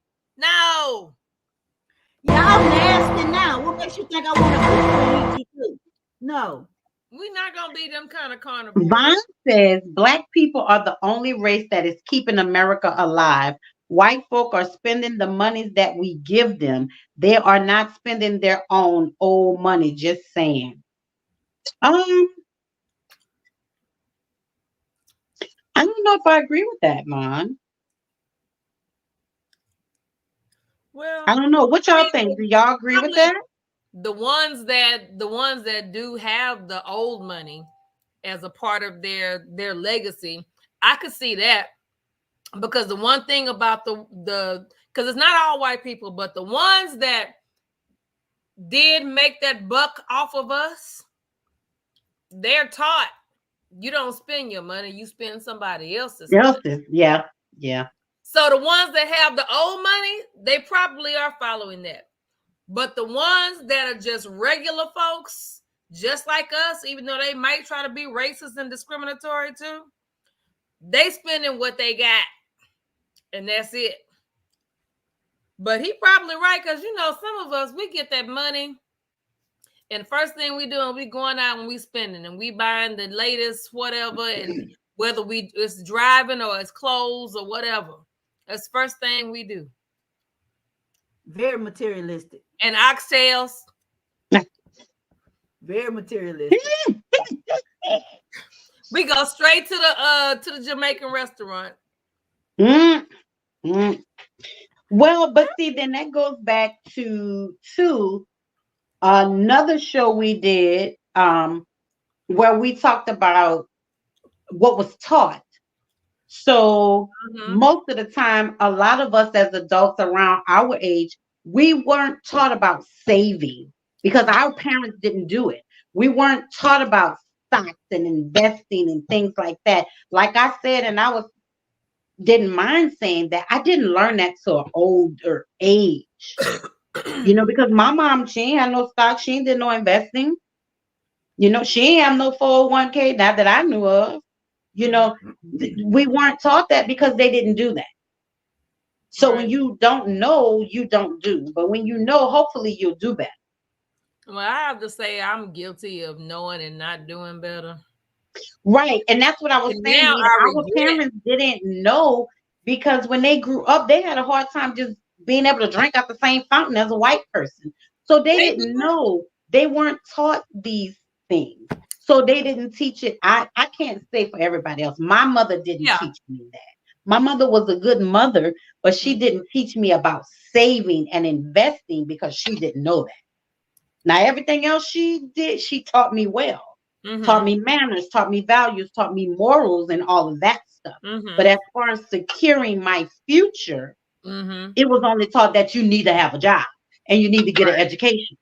Speaker 3: Y'all nasty now. What makes you think I want to cook? No.
Speaker 4: We're not going to be them kind of carnivores.
Speaker 2: Vaughn says, Black people are the only race that is keeping America alive. White folk are spending the monies that we give them. They are not spending their own old money, just saying. I don't know if I agree with that, Mon.
Speaker 4: Well,
Speaker 2: I don't know. What y'all think? Do y'all agree with that?
Speaker 4: The ones that do have the old money as a part of their legacy, I could see that, because the one thing about the because it's not all white people, but the ones that did make that buck off of us, they're taught you don't spend your money, you spend somebody else's.
Speaker 2: Yeah.
Speaker 4: So the ones that have the old money, they probably are following that. But the ones that are just regular folks, just like us, even though they might try to be racist and discriminatory too, they spending what they got, and that's it. But he probably right, because some of us, we get that money, and the first thing we do, we going out and we spending, and we buying the latest whatever, and whether it's driving or it's clothes or whatever, that's the first thing we do.
Speaker 3: Very materialistic.
Speaker 4: And oxtails.
Speaker 3: Very materialistic.
Speaker 4: We go straight to the Jamaican restaurant.
Speaker 2: Well, but see, then that goes back to another show we did where we talked about what was taught. So most of the time, a lot of us as adults around our age, we weren't taught about saving because our parents didn't do it. We weren't taught about stocks and investing and things like that. Like I said, and I didn't mind saying that, I didn't learn that till an older age. Because my mom, she ain't had no stocks, she did no investing. She ain't have no 401k, not that I knew of. We weren't taught that because they didn't do that. So when you don't know, you don't do. But when you know, hopefully you'll do better.
Speaker 4: Well, I have to say I'm guilty of knowing and not doing better.
Speaker 2: Right. And that's what I was saying. Our parents didn't know because when they grew up, they had a hard time just being able to drink out the same fountain as a white person. So they didn't know. They weren't taught these things. So they didn't teach it. I can't say for everybody else. My mother didn't teach me that. My mother was a good mother, but she didn't teach me about saving and investing because she didn't know that. Now, everything else she did, she taught me well. Taught me manners, taught me values, taught me morals and all of that stuff. But as far as securing my future, it was only taught that you need to have a job and you need to get an education.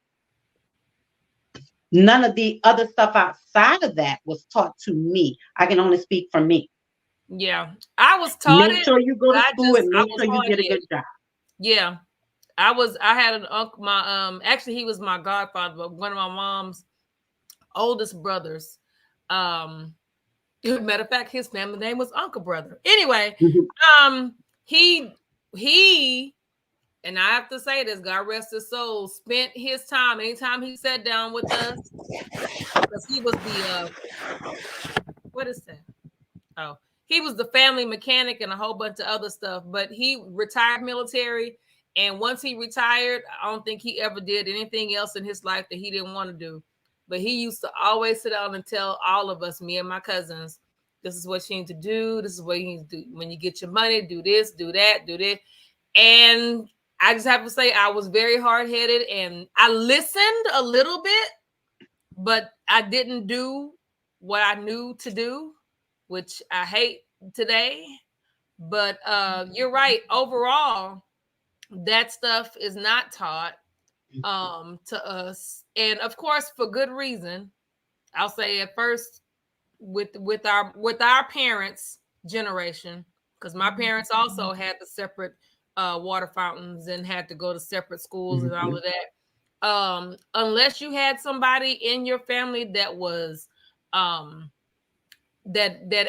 Speaker 2: None of the other stuff outside of that was taught to me. I can only speak for me.
Speaker 4: Yeah, I was taught
Speaker 2: Make sure you go to school and make sure you get a good job.
Speaker 4: Yeah, I had an uncle. Actually, he was my godfather, but one of my mom's oldest brothers. Matter of fact, his family name was Uncle Brother. Anyway, he. And I have to say this, God rest his soul, spent his time, anytime he sat down with us, because he was what is that? Oh, he was the family mechanic and a whole bunch of other stuff, but he retired military. And once he retired, I don't think he ever did anything else in his life that he didn't want to do. But he used to always sit down and tell all of us, me and my cousins, this is what you need to do. This is what you need to do. When you get your money, do this, do that, do this. And I just have to say I was very hard-headed and I listened a little bit, but I didn't do what I knew to do, which I hate today. But you're right. Overall, that stuff is not taught to us. And of course, for good reason. I'll say at first with our parents' generation, because my parents also had the separate water fountains and had to go to separate schools and all of that. Unless you had somebody in your family that was that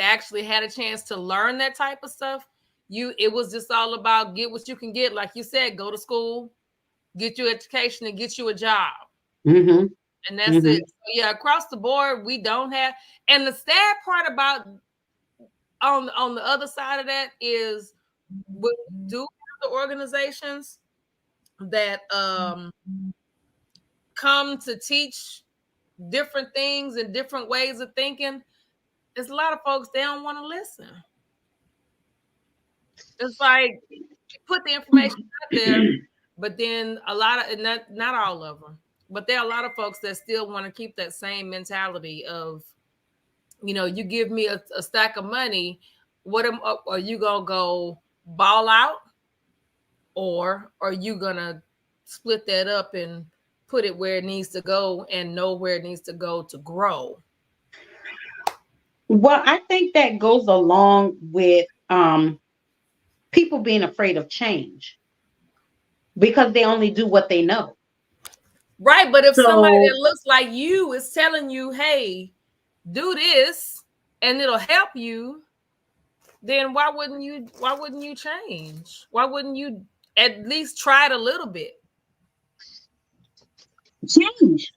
Speaker 4: actually had a chance to learn that type of stuff, it was just all about get what you can get. Like you said, go to school, get your education, and get you a job. And that's it. So yeah, across the board, we don't have. And the sad part about on the other side of that is we do the organizations that come to teach different things and different ways of thinking. There's a lot of folks, they don't want to listen. It's like you put the information out there, but then a lot of, and not all of them, but there are a lot of folks that still want to keep that same mentality of, you give me a stack of money, are you gonna go ball out? Or are you gonna split that up and put it where it needs to go and know where it needs to go to grow?
Speaker 2: Well, I think that goes along with people being afraid of change because they only do what they know.
Speaker 4: Right, but if
Speaker 2: So-
Speaker 4: somebody that looks like you is telling you, hey, do this and it'll help you, then why wouldn't you change? Why wouldn't you at least try it a little bit?
Speaker 2: Change.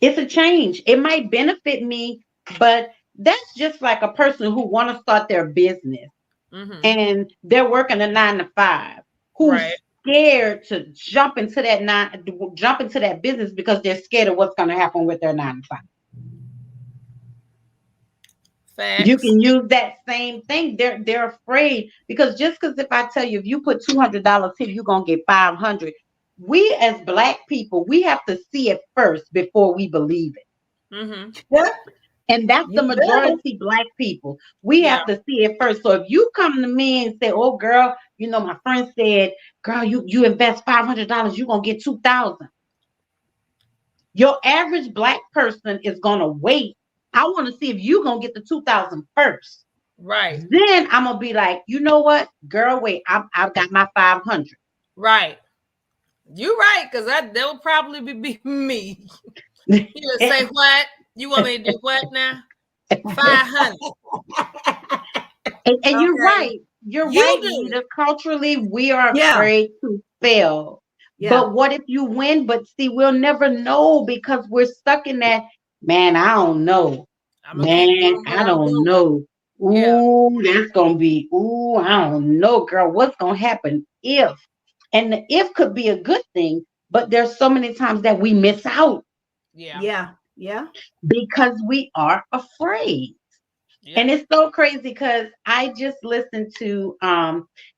Speaker 2: It's a change. It might benefit me, but that's just like a person who want to start their business and they're working a 9 to 5, who's
Speaker 4: Right.
Speaker 2: scared to jump into that business because they're scared of what's going to happen with their 9 to 5.
Speaker 4: Facts.
Speaker 2: You can use that same thing. They're afraid because just because if I tell you if you put $200 here, you're gonna get 500. We as Black people, we have to see it first before we believe it.
Speaker 3: Yeah.
Speaker 2: And that's the majority Black people. We have to see it first. So if you come to me and say, "Oh, girl, you know my friend said, girl, you invest $500, you're gonna get 2,000." Your average Black person is gonna wait. I want to see if you're going to get the 2,000 first.
Speaker 4: Right.
Speaker 2: Then I'm going to be like, you know what? Girl, wait, I've got my 500.
Speaker 4: Right. You're right, because that will probably be me. You'll say, what? You want me to do what now? 500.
Speaker 2: And you're right. You're right, Nita. Culturally, we are afraid to fail. Yeah. But what if you win? But see, we'll never know because we're stuck in that. Man, I don't know. Man, I don't know. Ooh, that's gonna be. Ooh, I don't know, girl. What's gonna happen if? And the if could be a good thing, but there's so many times that we miss out.
Speaker 3: Yeah.
Speaker 2: Because we are afraid. Yeah. And it's so crazy because I just listened to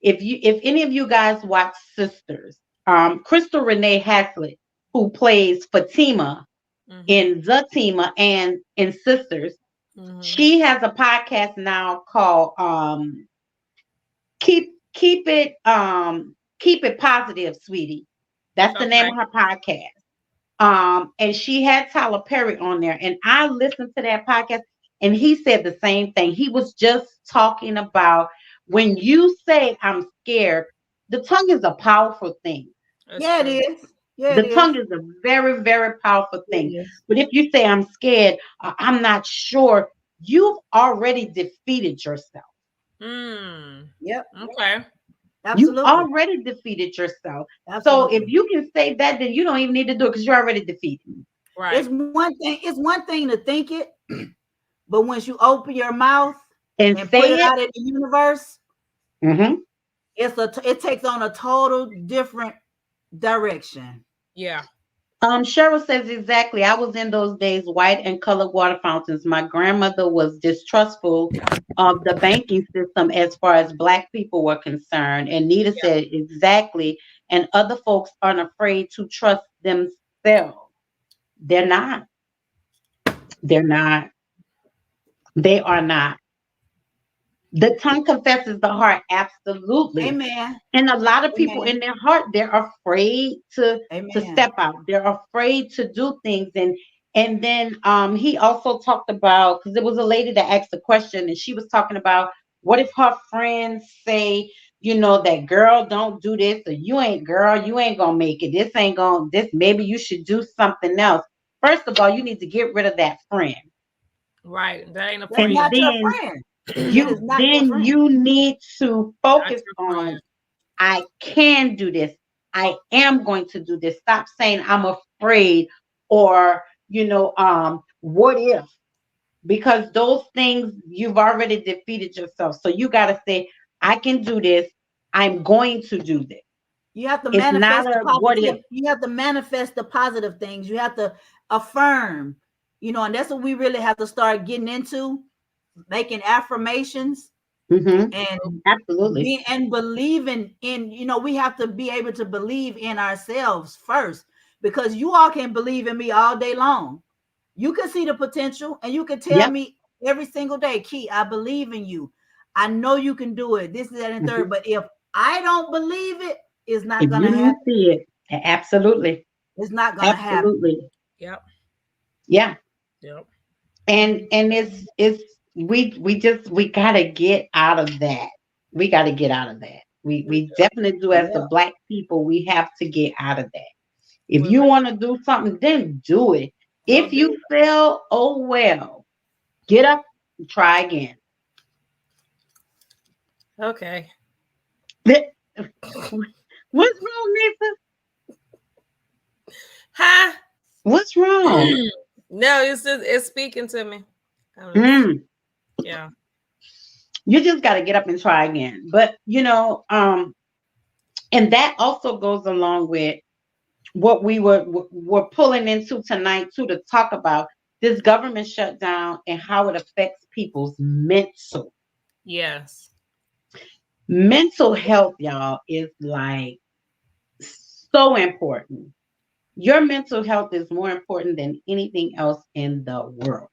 Speaker 2: if any of you guys watch Sisters, Crystal Renee Haslett, who plays Fatima in Zatima and in Sisters, she has a podcast now called Keep It Positive, Sweetie. That's the name of her podcast. And she had Tyler Perry on there, and I listened to that podcast. And he said the same thing. He was just talking about when you say I'm scared, the tongue is a powerful thing.
Speaker 3: It is. Yeah,
Speaker 2: the tongue is a very, very powerful thing. But if you say I'm scared, I'm not sure, you've already defeated yourself.
Speaker 3: Yep.
Speaker 4: Okay.
Speaker 3: Absolutely.
Speaker 2: You've already defeated yourself. Absolutely. So if you can say that, then you don't even need to do it because you're already defeated.
Speaker 3: Right. It's one thing to think it. But once you open your mouth and put it out in the universe, it takes on a total different direction.
Speaker 4: Yeah.
Speaker 2: Cheryl says exactly. I was in those days, white and colored water fountains. My grandmother was distrustful of the banking system as far as Black people were concerned. And Nita said exactly. And other folks aren't afraid to trust themselves. They're not. They're not. They are not. The tongue confesses the heart, absolutely.
Speaker 3: Amen.
Speaker 2: And a lot of people in their heart, they're afraid to step out. They're afraid to do things. And then he also talked about, because there was a lady that asked a question, and she was talking about what if her friends say, you know, that girl, don't do this, or you ain't gonna make it. This maybe you should do something else. First of all, you need to get rid of that friend.
Speaker 4: Right. That ain't a friend.
Speaker 3: That's not your friend.
Speaker 2: You need to focus on, I can do this. I am going to do this. Stop saying I'm afraid or, what if? Because those things, you've already defeated yourself. So you got to say, I can do this. I'm going to do this.
Speaker 3: You have to manifest you have to manifest the positive things. You have to affirm, and that's what we really have to start getting into, making affirmations. And
Speaker 2: absolutely.
Speaker 3: And believing in, we have to be able to believe in ourselves first, because you all can believe in me all day long. You can see the potential and you can tell me every single day, Key, I believe in you. I know you can do it. This, that, and third. But if I don't believe it, it's not going to happen.
Speaker 2: See it. Absolutely.
Speaker 3: It's not going to happen.
Speaker 2: Absolutely.
Speaker 4: Yep.
Speaker 2: Yeah.
Speaker 4: Yep.
Speaker 2: And we gotta get out of that. We got to get out of that. We definitely do as the Black people. We have to get out of that. If you want to do something, then do it. If you fail, oh well. Get up and try again.
Speaker 4: Okay.
Speaker 2: What's wrong, Lisa?
Speaker 4: Huh?
Speaker 2: What's wrong?
Speaker 4: No, it's speaking to me. Yeah.
Speaker 2: You just got to get up and try again. But and that also goes along with what we were pulling into tonight too, to talk about this government shutdown and how it affects people's mental.
Speaker 4: Yes.
Speaker 2: Mental health, y'all, is like so important. Your mental health is more important than anything else in the world.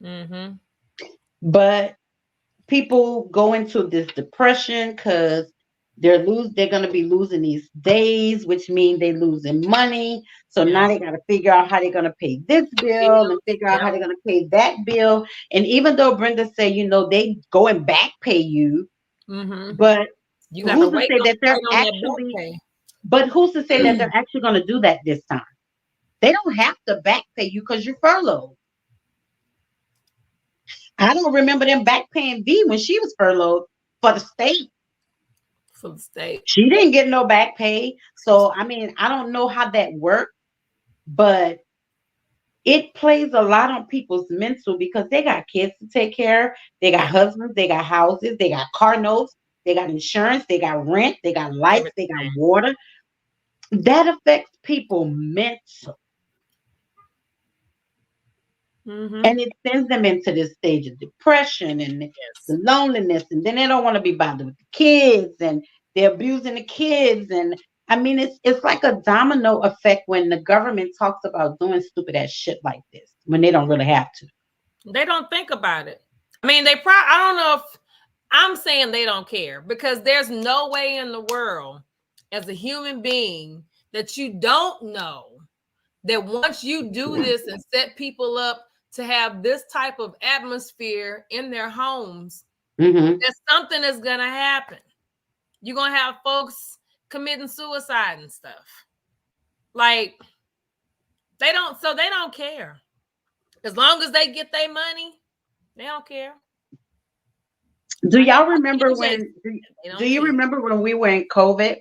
Speaker 4: Mm-hmm.
Speaker 2: But people go into this depression because they're going to be losing these days, which means they're losing money. So now they got to figure out how they're going to pay this bill and figure out how they're going to pay that bill. And even though Brenda said, they go and back pay you, but
Speaker 4: you got to wait
Speaker 2: say that they're actually. But who's to say that they're actually going to do that this time? They don't have to back pay you because you're furloughed. I don't remember them back paying V when she was furloughed for the state.
Speaker 4: For the state.
Speaker 2: She didn't get no back pay. So, I mean, I don't know how that worked, but it plays a lot on people's mental because they got kids to take care of. They got husbands, they got houses, they got car notes, they got insurance, they got rent, they got lights, they got water. That affects people mental. And it sends them into this stage of depression and the loneliness. And then they don't want to be bothered with the kids and they're abusing the kids. And I mean, it's like a domino effect when the government talks about doing stupid ass shit like this when they don't really have to.
Speaker 4: They don't think about it. I mean, I don't know if I'm saying they don't care because there's no way in the world as a human being that you don't know that once you do this and set people up to have this type of atmosphere in their homes, that something is going to happen. You're going to have folks committing suicide and stuff. Like, they don't care. As long as they get their money, they don't care.
Speaker 2: Do y'all remember remember when we were in COVID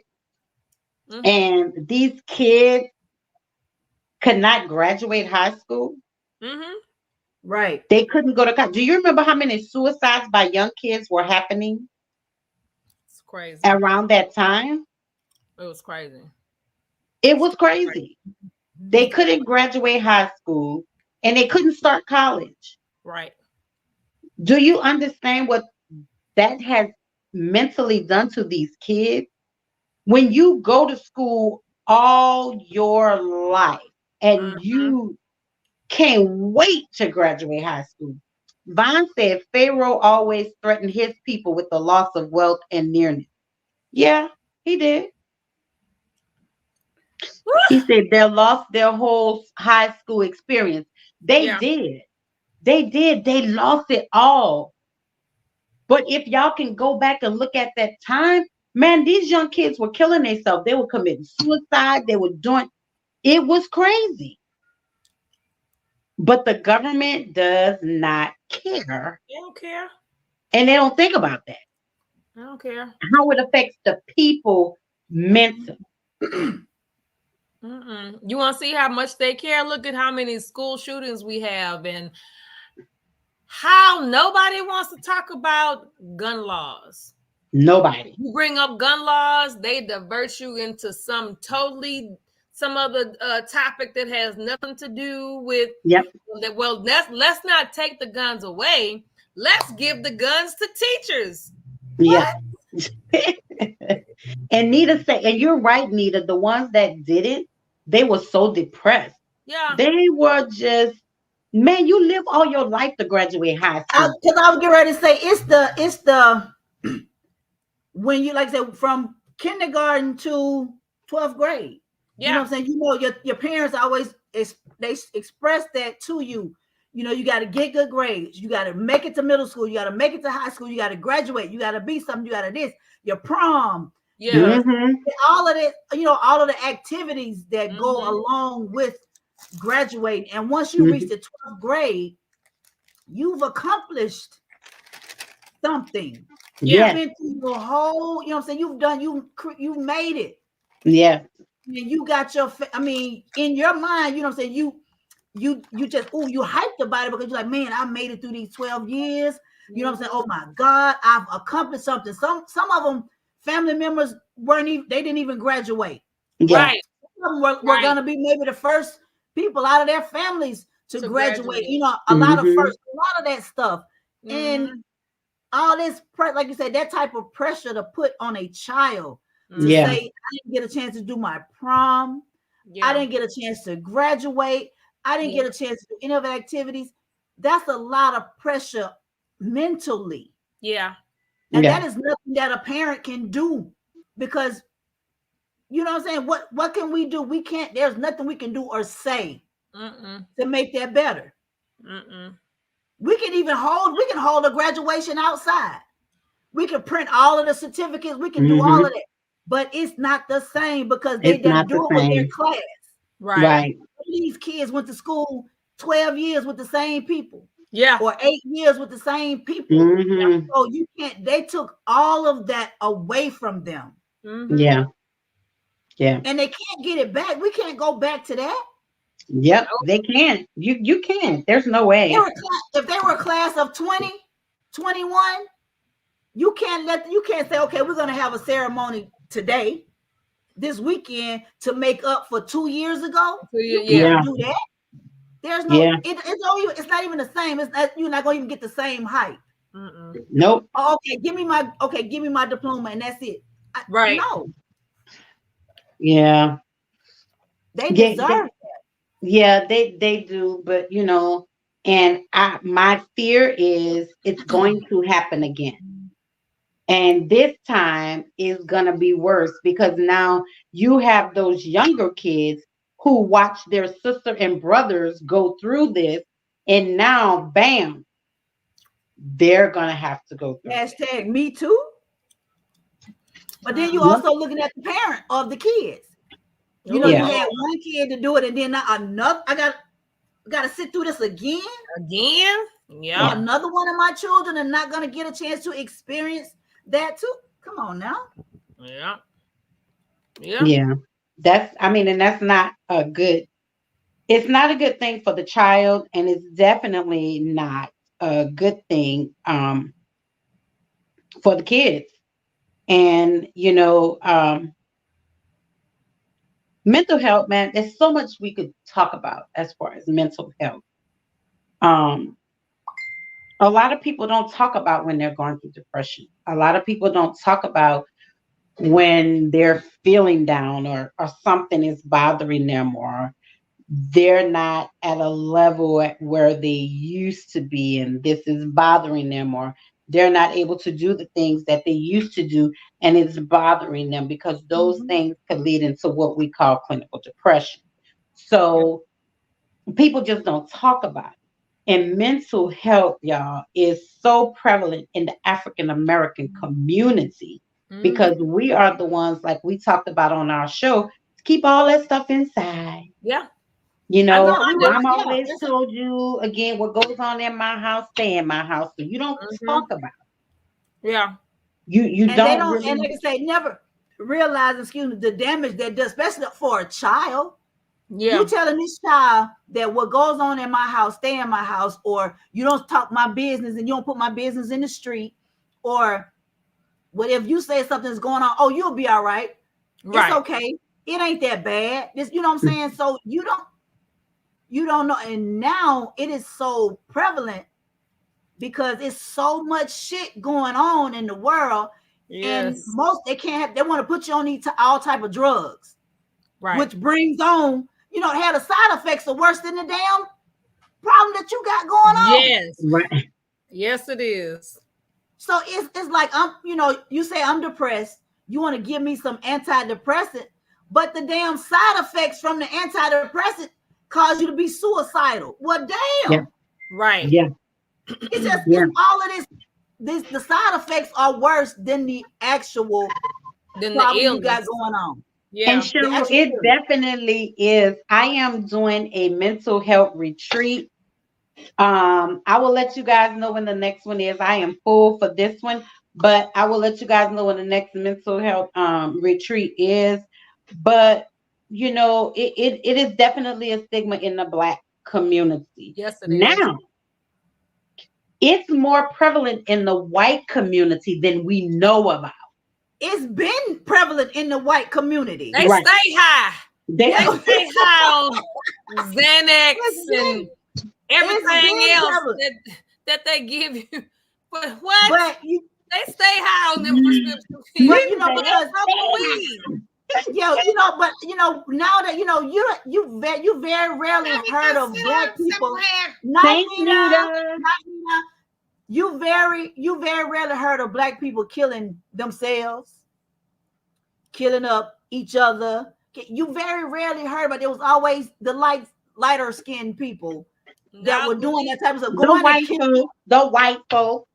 Speaker 2: and these kids could not graduate high school?
Speaker 3: Right.
Speaker 2: They couldn't go to college. Do you remember how many suicides by young kids were happening?
Speaker 4: It's crazy.
Speaker 2: Around that time?
Speaker 4: It was crazy.
Speaker 2: It was crazy. They couldn't graduate high school and they couldn't start college.
Speaker 4: Right.
Speaker 2: Do you understand what that has mentally done to these kids? When you go to school all your life and you can't wait to graduate high school. Vaughn said Pharaoh always threatened his people with the loss of wealth and nearness. Yeah, he did. He said they lost their whole high school experience. They did. They did. They lost it all. But if y'all can go back and look at that time, man, these young kids were killing themselves. They were committing suicide. They were doing, it was crazy. But the government does not care.
Speaker 4: They don't care.
Speaker 2: And they don't think about that.
Speaker 4: I don't care.
Speaker 2: How it affects the people mentally.
Speaker 4: You want to see how much they care? Look at how many school shootings we have and how nobody wants to talk about gun laws.
Speaker 2: Nobody.
Speaker 4: You bring up gun laws, they divert you into some other topic that has nothing to do with that. Well, let's not take the guns away. Let's give the guns to teachers.
Speaker 2: Yeah. And Nita said, and you're right, Nita, the ones that didn't, they were so depressed.
Speaker 4: Yeah.
Speaker 2: They were just, man, you live all your life to graduate high school.
Speaker 3: Because I was getting ready to say it's the when you, like I said, from kindergarten to 12th grade.
Speaker 4: Yeah.
Speaker 3: You know what I'm saying? You know, your parents always they express that to you. You know, you got to get good grades. You got to make it to middle school. You got to make it to high school. You got to graduate. You got to be something. You got to this, your prom.
Speaker 4: Yeah.
Speaker 3: All of it, you know, all of the activities that go along with graduating. And once you reach the 12th grade, you've accomplished something.
Speaker 2: Yeah.
Speaker 3: You've been through your whole, you know what I'm saying? You've made it.
Speaker 2: Yeah.
Speaker 3: And you got your, I mean, in your mind, you know what I'm saying? You just, you hyped about it because you're like, man, I made it through these 12 years. You know what I'm saying? Oh my God, I've accomplished something. Some of them, family members they didn't even graduate.
Speaker 2: Yeah.
Speaker 4: Right.
Speaker 3: Some of them were going to be maybe the first people out of their families to graduate. You know, a lot of that stuff. And all this, like you said, that type of pressure to put on a child to say, I didn't get a chance to do my prom. I didn't get a chance to graduate. I didn't get a chance to do any of the activities. That's a lot of pressure mentally.
Speaker 4: Yeah.
Speaker 3: And that is nothing that a parent can do because, you know what I'm saying? What can we do? We can't, there's nothing we can do or say to make that better. We can hold a graduation outside. We can print all of the certificates. We can do all of that, but it's not the same because they didn't do it with their class.
Speaker 4: Right.
Speaker 3: These kids went to school 12 years with the same people.
Speaker 4: Yeah.
Speaker 3: Or 8 years with the same people. So you can't, they took all of that away from them.
Speaker 2: Yeah.
Speaker 3: And they can't get it back. We can't go back to that.
Speaker 2: Yep, they can't. You can't. There's no way.
Speaker 3: If they were a class of 20, 21, you can't say, okay, we're going to have a ceremony today, this weekend, to make up for 2 years ago. You can't do that. There's no, it's not even the same. You're not going to even get the same hype.
Speaker 2: Nope.
Speaker 3: Oh, give me my diploma and that's it.
Speaker 4: Right.
Speaker 3: No.
Speaker 2: Yeah.
Speaker 3: They deserve that.
Speaker 2: Yeah, they do, but you know, and my fear is it's going to happen again. And this time is going to be worse because now you have those younger kids who watch their sister and brothers go through this, and now, bam, they're going to have to go through
Speaker 3: # me too. But then you also looking at the parent of the kids. You know, you had one kid to do it, and then now another. I got to sit through this again.
Speaker 4: Yeah.
Speaker 3: Another one of my children are not going to get a chance to experience that too. Come on now.
Speaker 2: Yeah. That's not a good. It's not a good thing for the child, and it's definitely not a good thing for the kids. And you know, mental health, man, there's so much we could talk about as far as mental health. A lot of people don't talk about when they're going through depression. A lot of people don't talk about when they're feeling down or something is bothering them or they're not at a level at where they used to be and this is bothering them or they're not able to do the things that they used to do and it's bothering them because those things could lead into what we call clinical depression. So people just don't talk about it. And mental health, y'all, is so prevalent in the African American community because we are the ones, like we talked about on our show, keep all that stuff inside.
Speaker 4: Yeah.
Speaker 2: You know, I'm always told you again, what goes on in my house, stay in my house. So you don't talk about it.
Speaker 4: Yeah.
Speaker 2: You
Speaker 3: and
Speaker 2: don't really,
Speaker 3: and like I say, never realize, the damage that does, especially for a child.
Speaker 4: Yeah.
Speaker 3: You telling this child that what goes on in my house, stay in my house, or you don't talk my business and you don't put my business in the street, or what if you say something's going on, oh, you'll be all right. Right. It's okay. It ain't that bad. This, you know what I'm saying? So you don't know. And now it is so prevalent because it's so much shit going on in the world. Yes. And they want to put you on all type of drugs. Right. Which brings on, how the side effects are worse than the damn problem that you got going on.
Speaker 4: Yes. Right. Yes, it is.
Speaker 3: So it's like you say I'm depressed. You want to give me some antidepressant, but the damn side effects from the antidepressant cause you to be suicidal. Well, damn.
Speaker 4: Right.
Speaker 2: Yeah.
Speaker 3: It's just
Speaker 2: Yeah.
Speaker 3: it's all of this. The side effects are worse than the actual
Speaker 4: Then the
Speaker 3: problem you got
Speaker 4: illness.
Speaker 3: going on.
Speaker 2: And
Speaker 4: Yeah.
Speaker 2: Cheryl, it definitely is. I am doing a mental health retreat. I will let you guys know when the next one is. I am full for this one, but I will let you guys know when the next mental health retreat is. But you know, it is definitely a stigma in the Black community.
Speaker 4: Yes, it is.
Speaker 2: Now, it's more prevalent in the white community than we know about.
Speaker 3: It's been prevalent in the white community.
Speaker 4: They
Speaker 2: Right.
Speaker 4: stay high.
Speaker 2: They
Speaker 4: They stay high on Xanax and everything else that they give you. But what?
Speaker 3: But
Speaker 4: they stay high on them prescription
Speaker 3: but
Speaker 4: pills.
Speaker 3: you know, because yo, you know, but you know, now that you know, you very rarely heard of Black people. You very rarely heard of Black people killing themselves, killing up each other. You very rarely heard, but there was always the lighter skinned people that were doing that type of stuff.
Speaker 2: The white folk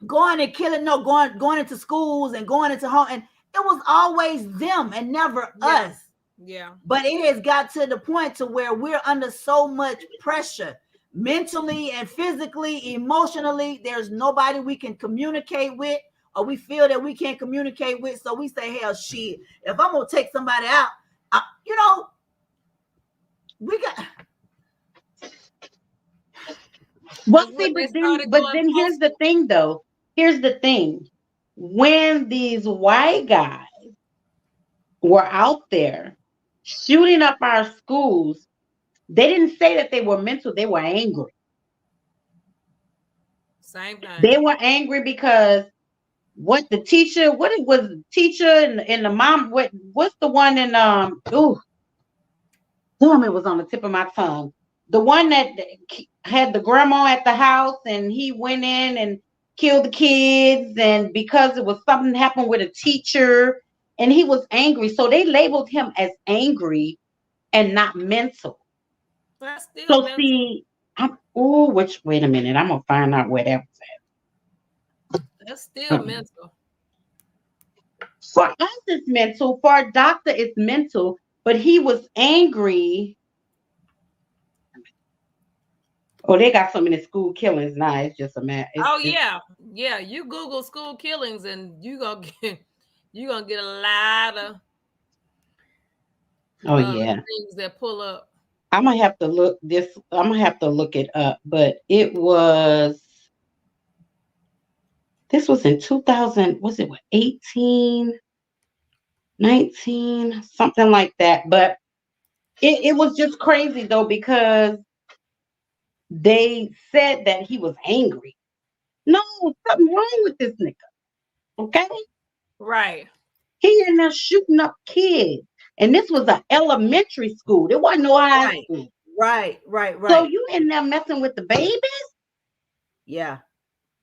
Speaker 3: going and killing, going into schools and going into home, and it was always them and never us.
Speaker 4: Yeah.
Speaker 3: But it has got to the point to where we're under so much pressure, mentally and physically, emotionally. There's nobody we can communicate with, or we feel that we can't communicate with. So we say, hell, shit, if I'm gonna take somebody out, you know, we got.
Speaker 2: Well, see, but then here's the thing, though. Here's the thing. When these white guys were out there shooting up our schools, they didn't say that they were mental. They were angry.
Speaker 4: Same thing.
Speaker 2: They were angry because what it was the teacher and the mom, what's the one in, damn, it was on the tip of my tongue. The one that had the grandma at the house and he went in and killed the kids, and because it was something happened with a teacher and he was angry. So they labeled him as angry and not mental.
Speaker 4: That's still
Speaker 2: So
Speaker 4: mental.
Speaker 2: see, wait a minute. I'm going to find out where that was at.
Speaker 4: That's still mental.
Speaker 2: For us, it's mental. For a doctor, it's mental. But he was angry. Oh, they got so many school killings now. It's just a matter.
Speaker 4: Yeah. You Google school killings and you gonna get a lot of things that pull up.
Speaker 2: I'm gonna have to look it up. But this was in 2000. Was it 18, 19, something like that? But it was just crazy though, because they said that he was angry. No, something wrong with this nigga. Okay?
Speaker 4: Right.
Speaker 2: He in there shooting up kids. And this was an elementary school. There wasn't no high school.
Speaker 3: Right.
Speaker 2: So you in there messing with the babies?
Speaker 3: Yeah.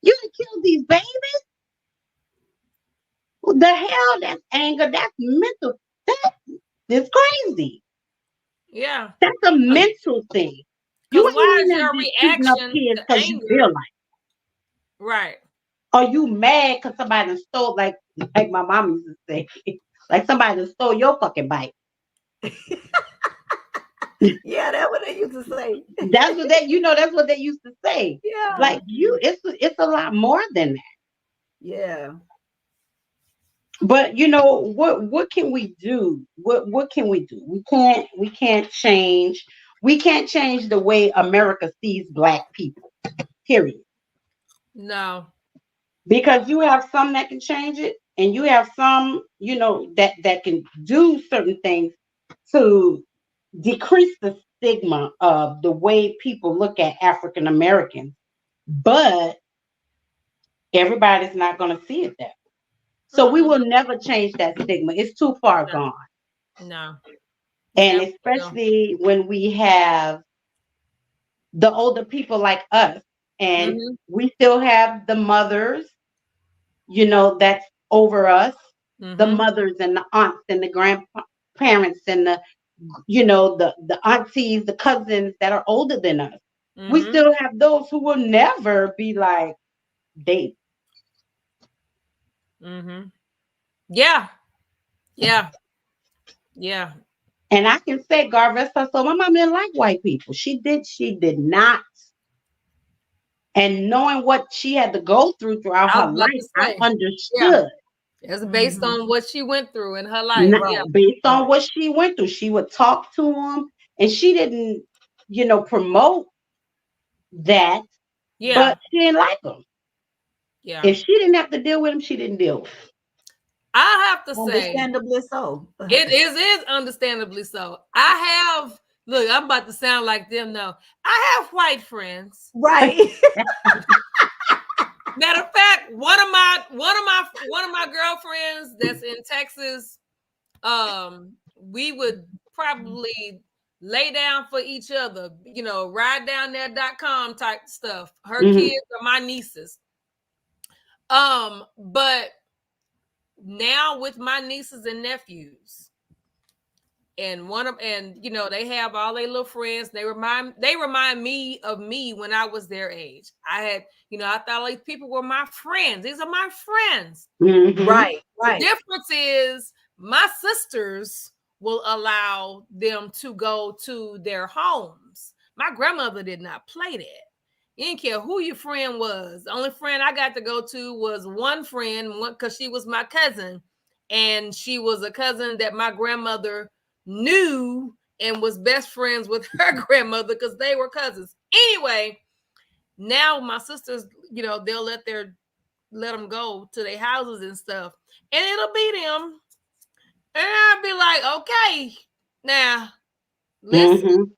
Speaker 2: You done killed these babies? What the hell? That's anger. That's mental. That is crazy.
Speaker 4: Yeah.
Speaker 2: That's a mental thing.
Speaker 4: Why is your reaction to anger?
Speaker 2: You feel like.
Speaker 4: Right.
Speaker 2: Are you mad because somebody stole, like my mom used to say, like somebody stole your fucking bike?
Speaker 3: Yeah, that's what they used to say.
Speaker 2: That's what they used to say.
Speaker 3: Yeah.
Speaker 2: Like it's a lot more than that.
Speaker 3: Yeah.
Speaker 2: But what can we do? What can we do? We can't change the way America sees Black people. Period.
Speaker 4: No.
Speaker 2: Because you have some that can change it, and you have some, that can do certain things to decrease the stigma of the way people look at African Americans. But everybody's not going to see it that way. So we will never change that stigma. It's too far gone.
Speaker 4: No.
Speaker 2: And especially when we have the older people like us, and we still have the mothers, that's over us, the mothers and the aunts and the grandparents and the aunties, the cousins that are older than us. we still have those who will never be like date.
Speaker 4: Yeah. Yeah. Yeah.
Speaker 2: And I can say, God rest her soul, my mom didn't like white people. She did not. And knowing what she had to go through throughout
Speaker 4: I
Speaker 2: her
Speaker 4: was about
Speaker 2: life,
Speaker 4: to
Speaker 2: I
Speaker 4: say,
Speaker 2: understood.
Speaker 4: it's based on what she went through in her life.
Speaker 2: Not based on what she went through. She would talk to him, and she didn't, promote that. But she didn't like him.
Speaker 4: Yeah.
Speaker 2: If she didn't have to deal with him, she didn't deal with him.
Speaker 4: I have to say,
Speaker 3: understandably so.
Speaker 4: It is understandably so. Look, I'm about to sound like them now. I have white friends.
Speaker 3: Right.
Speaker 4: Matter of fact, one of my girlfriends that's in Texas, we would probably lay down for each other, ride down there.com type stuff. Her kids are my nieces. But now with my nieces and nephews, and they have all their little friends. They remind me of me when I was their age. I thought all these people were my friends. These are my friends.
Speaker 3: Right.
Speaker 4: The difference is my sisters will allow them to go to their homes. My grandmother did not play that. You didn't care who your friend was. The only friend I got to go to was one friend, because she was my cousin, and she was a cousin that my grandmother knew and was best friends with her grandmother because they were cousins. Anyway, now my sisters, they'll let them go to their houses and stuff, and it'll be them, and I'll be like, okay, now listen,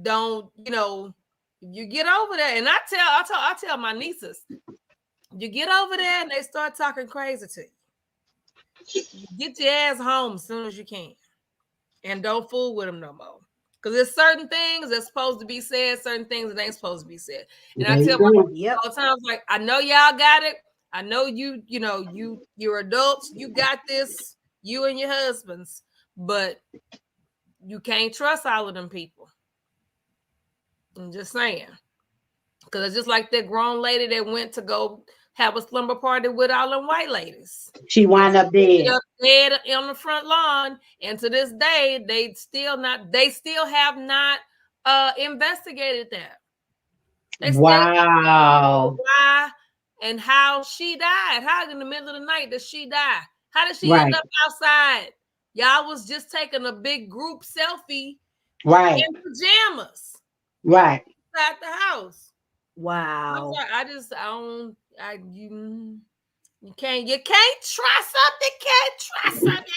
Speaker 4: don't you get over there, and I tell my nieces, you get over there and they start talking crazy to you, get your ass home as soon as you can. And don't fool with them no more. Because there's certain things that's supposed to be said, certain things that ain't supposed to be said. And I tell my all the time, like, I know y'all got it. I know you're adults. You got this, you and your husbands. But you can't trust all of them people. I'm just saying. Because it's just like that grown lady that went to go have a slumber party with all them white ladies.
Speaker 2: She wound up dead.
Speaker 4: On the front lawn, and to this day, they still have not investigated that.
Speaker 2: Wow.
Speaker 4: Why and how she died? How in the middle of the night did she die? How did she end up outside? Y'all was just taking a big group selfie, in pajamas, inside the house.
Speaker 3: Wow.
Speaker 4: You can't try something. Can't try something.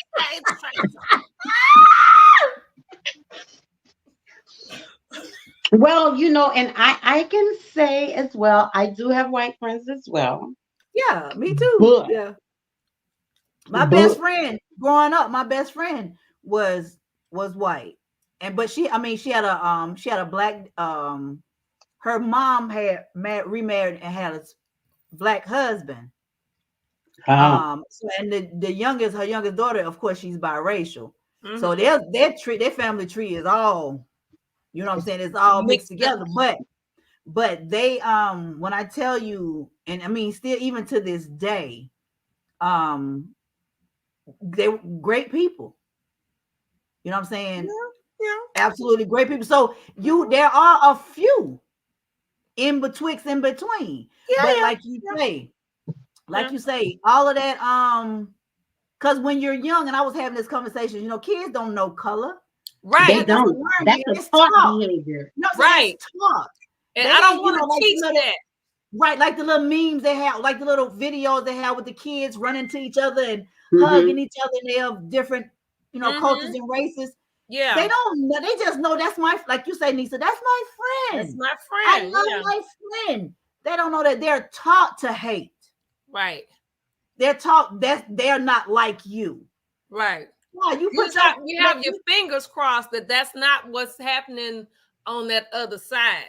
Speaker 2: Well, and I can say as well, I do have white friends as well.
Speaker 3: Yeah, me too. Yeah. My best friend growing up, was white. But she had a black, her mom had remarried and had a black husband. And her youngest daughter, of course, she's biracial. So their family tree is all, what I'm saying, it's all mixed together. But they when I tell you, and I mean still even to this day, they were great people. You know what I'm saying?
Speaker 4: Yeah.
Speaker 3: Absolutely great people. So there are a few in between. Yeah, but like you say, all of that, because when you're young, and I was having this conversation, kids don't know color.
Speaker 2: Right. They don't. That's a taught behavior.
Speaker 3: Right. It's taught.
Speaker 4: And I don't want to teach that.
Speaker 3: Right, like the little memes they have, like the little videos they have with the kids running to each other and hugging each other, and they have different, cultures and races.
Speaker 4: Yeah.
Speaker 3: They don't know, they just know that's like you say, Nisa, that's my friend.
Speaker 4: That's my friend.
Speaker 3: I love my friend. They don't know that they're taught to hate.
Speaker 4: Right.
Speaker 3: They're taught that they're not like you.
Speaker 4: Right.
Speaker 3: Yeah,
Speaker 4: you have your fingers crossed that that's not what's happening on that other side.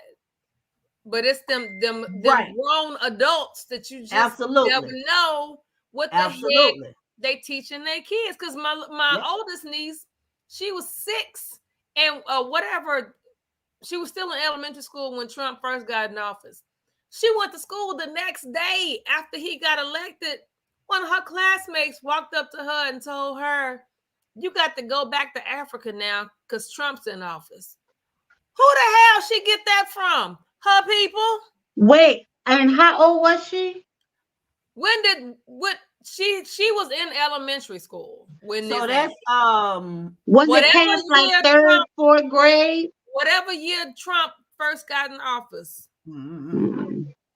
Speaker 4: But it's them grown adults that you just never know what the heck they teaching their kids. Because my oldest niece, she was 6, and whatever she was still in elementary school when Trump first got in office. She went to school the next day after he got elected. One of her classmates walked up to her and told her, "You got to go back to Africa now because Trump's in office." Who the hell she get that from? Her people?
Speaker 2: Wait, and how old was she?
Speaker 4: She was in elementary school when
Speaker 3: So
Speaker 4: this
Speaker 3: that's
Speaker 4: happened.
Speaker 2: Was
Speaker 4: Whatever
Speaker 2: it past like
Speaker 4: year
Speaker 2: third,
Speaker 4: Trump-
Speaker 2: fourth grade?
Speaker 4: Whatever year Trump first got in office.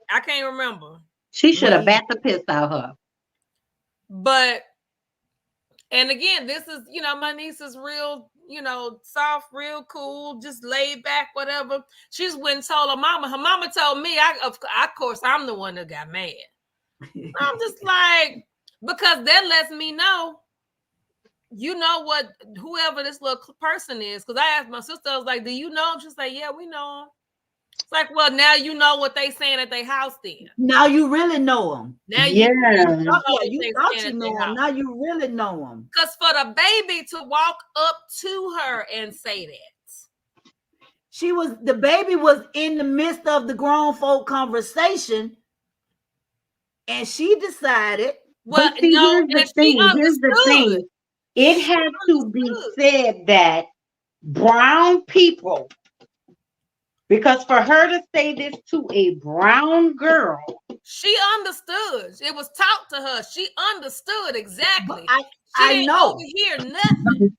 Speaker 4: I can't remember.
Speaker 2: She should have bat the piss out her.
Speaker 4: But, and again, this is, my niece is real, soft, real cool, just laid back, whatever. She's went and told her mama. Her mama told me, of course, I'm the one that got mad. I'm just like, because that lets me know, what, whoever this little person is. Because I asked my sister, I was like, do you know him? She's like, yeah, we know him. It's like, well, now you know what they saying at their house then.
Speaker 3: Now you really know them.
Speaker 4: Now
Speaker 2: Yeah.
Speaker 3: You thought you know them. Now you really know them.
Speaker 4: Because for the baby to walk up to her and say that.
Speaker 3: The baby was in the midst of the grown folk conversation. And she decided.
Speaker 4: Well,
Speaker 2: but see,
Speaker 4: no,
Speaker 2: here's the thing. It had to be said that brown people, because for her to say this to a brown girl,
Speaker 4: she understood. It was taught to her. She understood exactly.
Speaker 3: I know.
Speaker 4: Overhear nothing.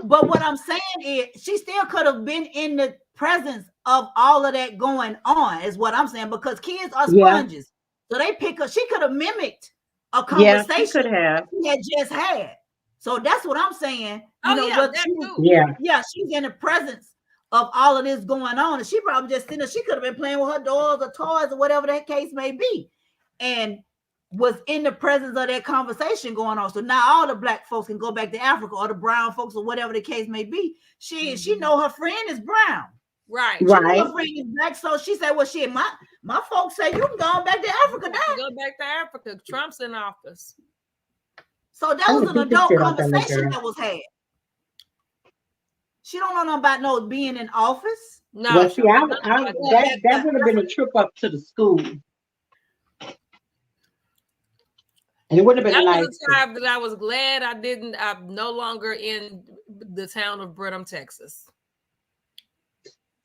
Speaker 3: But what I'm saying is, she still could have been in the presence of all of that going on. Is what I'm saying, because kids are sponges, so they pick up. She could have mimicked a conversation.
Speaker 2: Yeah, she could have.
Speaker 3: She had just had. So that's what I'm saying. She's in the presence of all of this going on, and she probably just sitting there. She could have been playing with her dolls or toys or whatever that case may be, and was in the presence of that conversation going on. So now all the black folks can go back to Africa, or the brown folks, or whatever the case may be. She know her friend is brown,
Speaker 4: right?
Speaker 3: She know her friend is black, so she said, "Well, shit, my folks say you can go back to Africa now.
Speaker 4: Go back to Africa. Trump's in office."
Speaker 3: So that was an adult conversation that was had. She don't know nothing about no being in office.
Speaker 2: No, well, see, that would have been a trip up to the school. And it would have been
Speaker 4: that
Speaker 2: nice.
Speaker 4: Was a time that I was glad I'm no longer in the town of Brenham, Texas.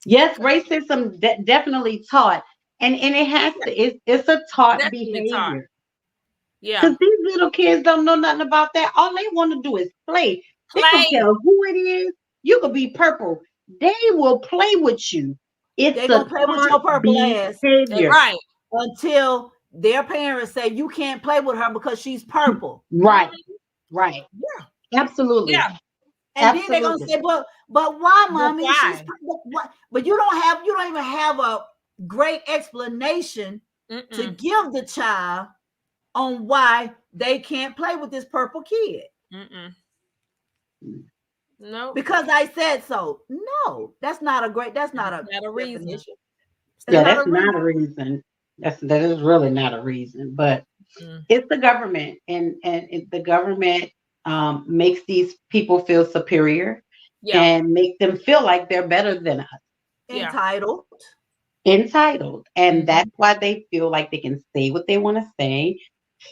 Speaker 2: Yes, racism definitely taught. And it has to, it's a taught behavior. Taught.
Speaker 4: Yeah.
Speaker 2: Because these little kids don't know nothing about that. All they want to do is play. They don't care who it is. You could be purple. They will play with you.
Speaker 3: They gonna play with your purple ass.
Speaker 4: Right.
Speaker 3: Until their parents say you can't play with her because she's purple.
Speaker 2: Right. Right. Yeah. Absolutely.
Speaker 4: Yeah.
Speaker 3: And then they're gonna say, but why, mommy?
Speaker 4: Why?
Speaker 3: But you don't even have a great explanation to give the child on why they can't play with this purple kid.
Speaker 4: No,
Speaker 3: because I said so. No, that's not a reason.
Speaker 2: That's not a reason. That is really not a reason. But it's the government, and the government makes these people feel superior and make them feel like they're better than us. Entitled, and that's why they feel like they can say what they want to say.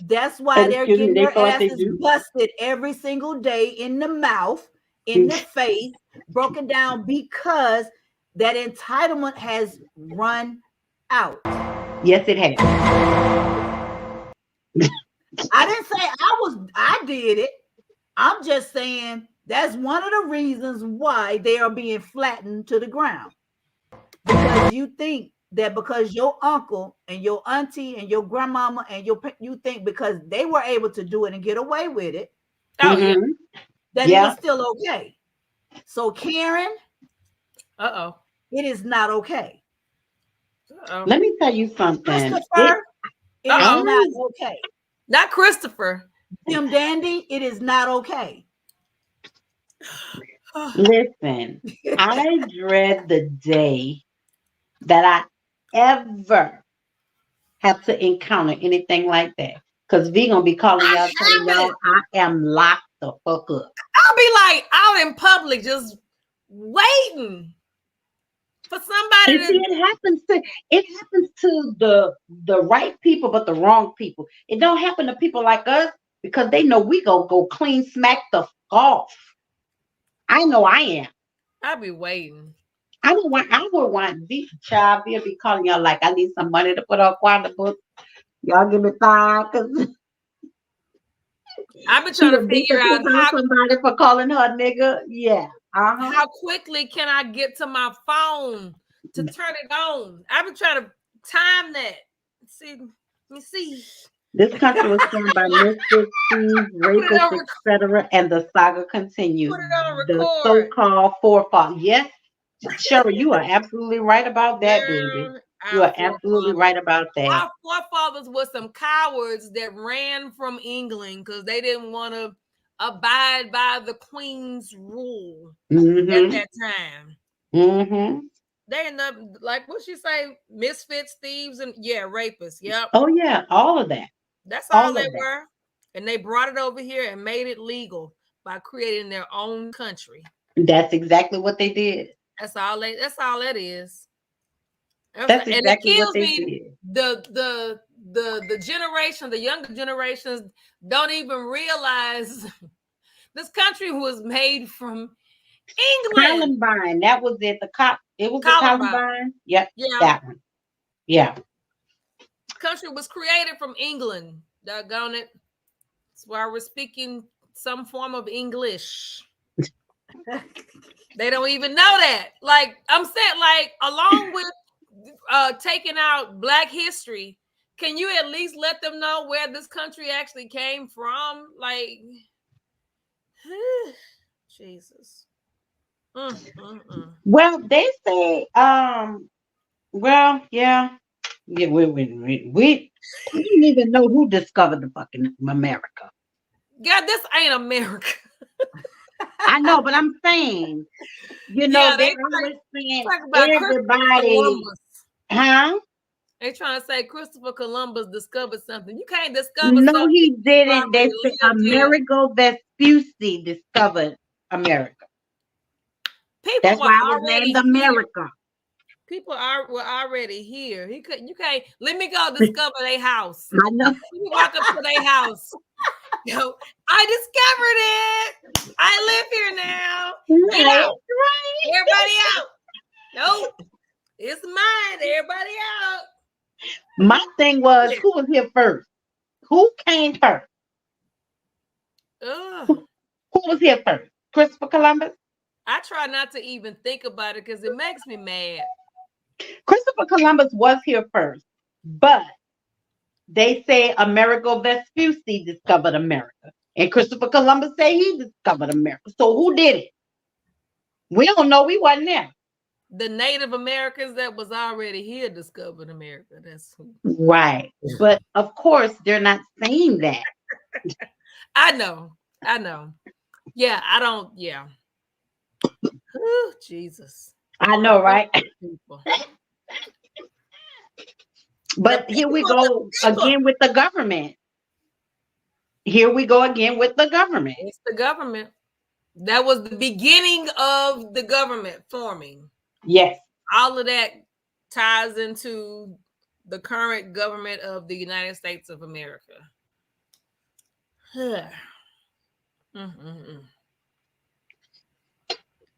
Speaker 3: That's why they're getting their asses busted every single day in the mouth, in the face, broken down, because that entitlement has run out.
Speaker 2: Yes, it has.
Speaker 3: I didn't say I did it. I'm just saying that's one of the reasons why they are being flattened to the ground. Because you think that because your uncle and your auntie and your grandmama and you think because they were able to do it and get away with it, that it was still okay. So Karen, it is not okay.
Speaker 2: Let me tell you something.
Speaker 3: Christopher, it is not okay.
Speaker 4: Not Christopher.
Speaker 3: Tim Dandy, it is not okay.
Speaker 2: Listen, I dread the day that I ever have to encounter anything like that. Because we gonna be calling y'all, telling y'all I am locked the fuck up.
Speaker 4: I'll be like out in public just waiting For somebody
Speaker 2: And see, it happens to the right people, but the wrong people. It don't happen to people like us because they know we go clean smack the f- off. I know I am.
Speaker 4: I'll be waiting.
Speaker 2: I would want the child will be calling y'all like I need some money to put on Quanta book. Y'all give me five because
Speaker 4: I've been
Speaker 2: she
Speaker 4: trying to
Speaker 2: would beat
Speaker 4: figure
Speaker 2: the
Speaker 4: out
Speaker 2: shit out somebody for calling her nigga. Yeah. Uh-huh.
Speaker 4: how quickly can I get to my phone to turn it on. I've been trying to time that. See, let me see.
Speaker 2: This country was formed by misfits, thieves, rapists, etc., and the saga continues.
Speaker 4: Put it on
Speaker 2: The
Speaker 4: record.
Speaker 2: so-called forefathers. Yes, Sherry, you are absolutely right about that, baby. You are absolutely right about that.
Speaker 4: Our forefathers were some cowards that ran from England because they didn't want to abide by the Queen's rule at that time. They end up, like what she say, misfits, thieves, and rapists. Yep.
Speaker 2: Oh yeah, all of that.
Speaker 4: That's all they were. And they brought it over here and made it legal by creating their own country.
Speaker 2: That's exactly what they did.
Speaker 4: That's all that is.
Speaker 2: That's
Speaker 4: and
Speaker 2: exactly
Speaker 4: it kills
Speaker 2: what they
Speaker 4: me.
Speaker 2: did.
Speaker 4: The generation, the younger generations don't even realize this country was made from England.
Speaker 2: Columbine. That was it. It was the Columbine. Yep.
Speaker 4: Yeah.
Speaker 2: That one. Yeah.
Speaker 4: Country was created from England. Doggone it. That's why we're speaking some form of English. They don't even know that. Like I'm saying, like along with taking out Black history, can you at least let them know where this country actually came from? Like, Jesus.
Speaker 2: Well, they say, well, yeah, we didn't even know who discovered the fucking America.
Speaker 4: God, this ain't America.
Speaker 2: I know, but I'm saying, you know, they always saying everybody, huh?
Speaker 4: They trying to say Christopher Columbus discovered something. You can't discover
Speaker 2: no,
Speaker 4: something.
Speaker 2: He didn't. They said Amerigo Vespucci discovered America. That's why I was named America.
Speaker 4: People were already here. You can't let me go discover their house.
Speaker 2: I know.
Speaker 4: You walk up to their house. Yo, I discovered it. I live here now. Get out. Right. Everybody out. Nope. It's mine. Everybody out.
Speaker 2: My thing was, who was here first? Who came first? Who was here first? Christopher Columbus?
Speaker 4: I try not to even think about it because it makes me mad.
Speaker 2: Christopher Columbus was here first, but they say Amerigo Vespucci discovered America. And Christopher Columbus said he discovered America. So who did it? We don't know. We wasn't there.
Speaker 4: The Native Americans that was already here discovered America. That's who.
Speaker 2: Right. But of course, they're not saying that.
Speaker 4: I know. Yeah, I don't. Yeah. Ooh, Jesus.
Speaker 2: I know, right? But here we go again with the government. Here we go again with the government.
Speaker 4: It's the government. That was the beginning of the government forming.
Speaker 2: Yes.
Speaker 4: All of that ties into the current government of the United States of America.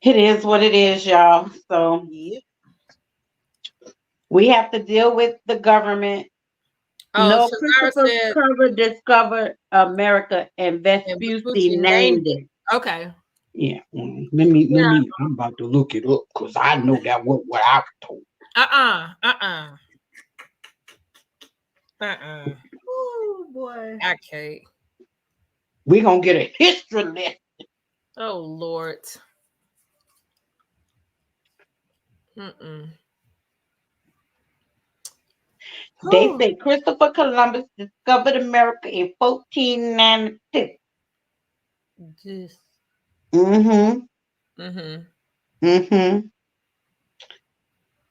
Speaker 2: It is what it is, y'all. So we have to deal with the government. No, Christopher discovered America and Vespucci named it.
Speaker 4: Okay.
Speaker 2: Yeah. Let me. I'm about to look it up because I know that was what I was told.
Speaker 3: Oh boy.
Speaker 4: Okay.
Speaker 2: We're gonna get a history lesson.
Speaker 4: Oh Lord.
Speaker 2: They say Christopher Columbus discovered America in 1492.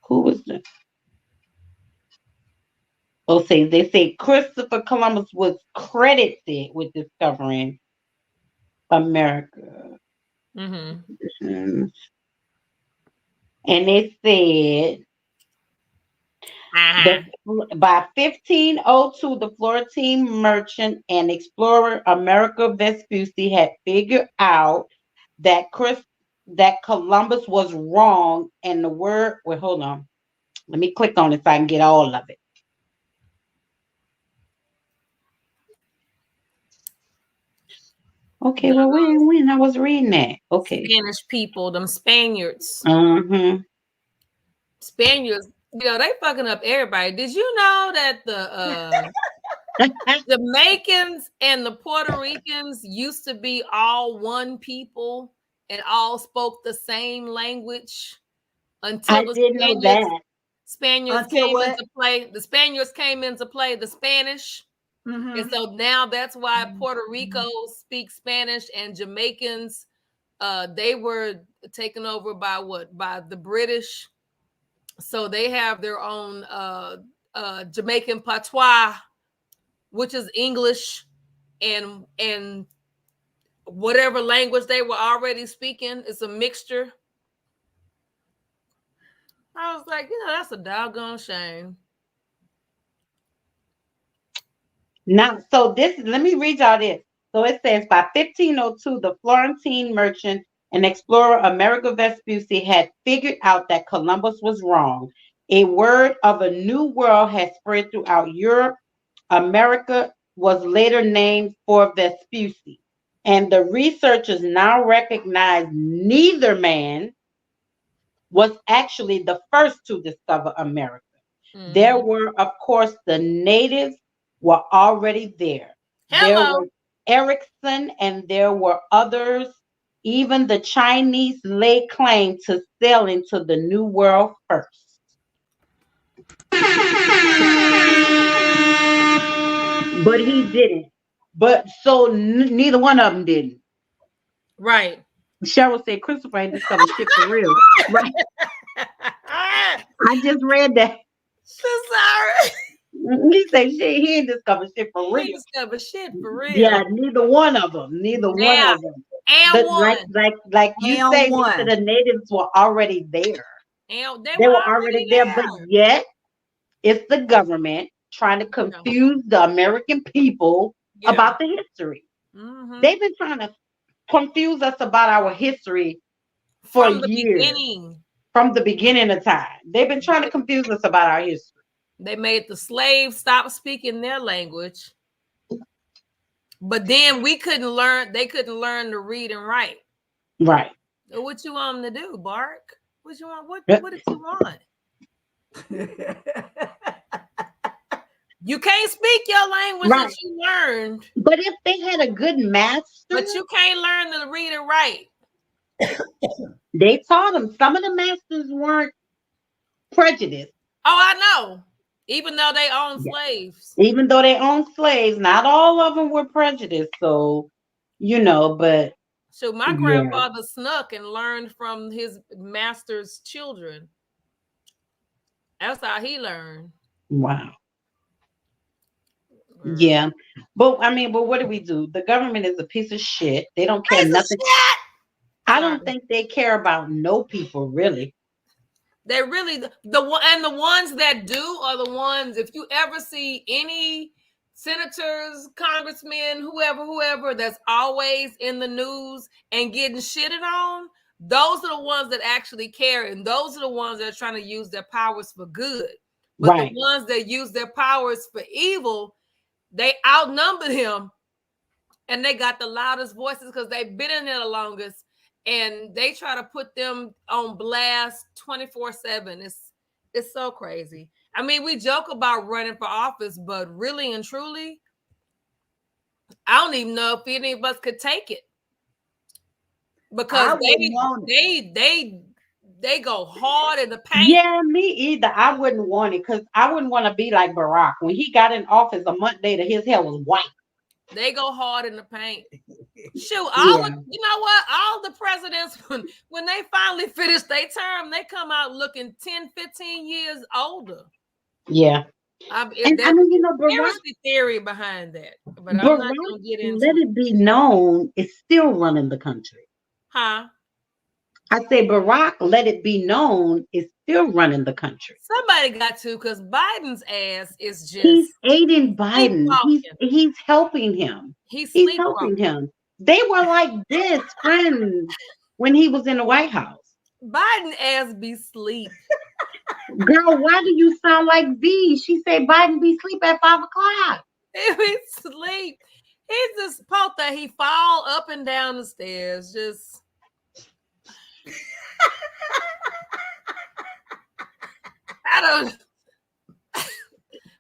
Speaker 2: Who was that? Oh, they say Christopher Columbus was credited with discovering America. And it said by 1502, the Florentine merchant and explorer Amerigo Vespucci had figured out that Columbus was wrong, and the word. Well, hold on. Let me click on it so I can get all of it. Okay, well, when I was reading that. Okay.
Speaker 4: Spanish people, them Spaniards.
Speaker 2: Mm-hmm.
Speaker 4: Spaniards, they fucking up everybody. Did you know that the Jamaicans and the Puerto Ricans used to be all one people and all spoke the same language until Spaniards came into play. The Spaniards came into play, the Spanish. Mm-hmm. And so now that's why Puerto Rico speaks Spanish, and Jamaicans, they were taken over by the British. So they have their own Jamaican patois, which is English, and whatever language they were already speaking. It's a mixture. I was like, that's a doggone shame.
Speaker 2: Now, so let me read y'all this. So it says, by 1502, the Florentine merchant and explorer Amerigo Vespucci had figured out that Columbus was wrong. A word of a new world had spread throughout Europe. America was later named for Vespucci. And the researchers now recognize neither man was actually the first to discover America. Mm-hmm. There were, of course, the natives were already there.
Speaker 4: Hello.
Speaker 2: There were Erickson, and there were others. Even the Chinese laid claim to sail into the New World first. But he didn't. But so neither one of them didn't.
Speaker 4: Right.
Speaker 2: Cheryl said Christopher ain't discovered shit for real. Right. I just read that.
Speaker 4: So sorry.
Speaker 2: He said shit, he ain't discovered shit for real.
Speaker 4: He discovered shit for real.
Speaker 2: Yeah, neither one of them. One of them.
Speaker 4: And one.
Speaker 2: Like you say, the natives were already there.
Speaker 4: And
Speaker 2: they were already there, but yet it's the government trying to confuse the American people about the history. Mm-hmm. They've been trying to confuse us about our history for years. From the beginning of time. They've been trying to confuse us about our history.
Speaker 4: They made the slaves stop speaking their language. But then they couldn't learn to read and write.
Speaker 2: Right.
Speaker 4: So what you want them to do, Bark? What you want? What did you want? You can't speak your language that you learned.
Speaker 2: But if they had a good master.
Speaker 4: But you can't learn to read and write.
Speaker 2: They taught them. Some of the masters weren't prejudiced.
Speaker 4: Oh, I know. Even though they owned slaves.
Speaker 2: Even though they owned slaves, not all of them were prejudiced. So, but.
Speaker 4: So my grandfather snuck and learned from his master's children. That's how he learned.
Speaker 2: Wow. Yeah. But what do we do? The government is a piece of shit. They don't care nothing. I don't think they care about no people, really.
Speaker 4: They really the ones that do are the ones. If you ever see any senators, congressmen, whoever that's always in the news and getting shitted on, those are the ones that actually care, and those are the ones that are trying to use their powers for good. But the ones that use their powers for evil, they outnumbered him, and they got the loudest voices because they've been in there the longest. And they try to put them on blast 24/7. It's so crazy. I mean, we joke about running for office, but really and truly, I don't even know if any of us could take it. Because they go hard in the paint.
Speaker 2: Yeah, me either. I wouldn't want it because I wouldn't want to be like Barack. When he got in office, a month later, his hair was white.
Speaker 4: They go hard in the paint. Shoot, you know what? All the presidents, when they finally finish their term, they come out looking 10, 15 years older.
Speaker 2: Yeah.
Speaker 4: There is the theory behind that. But I'm not going to get into
Speaker 2: it. Let it be known, it's still running the country.
Speaker 4: Huh?
Speaker 2: I say Barack, let it be known, is still running the country.
Speaker 4: Somebody got to, because Biden's ass is just
Speaker 2: He's aiding Biden. He's helping him.
Speaker 4: He's
Speaker 2: helping him. They were like this friends when he was in the White House.
Speaker 4: Biden ass be sleep.
Speaker 2: Girl, why do you sound like V? She said Biden be sleep at 5 o'clock.
Speaker 4: He be sleep. He's just supposed that he fall up and down the stairs. Just I don't.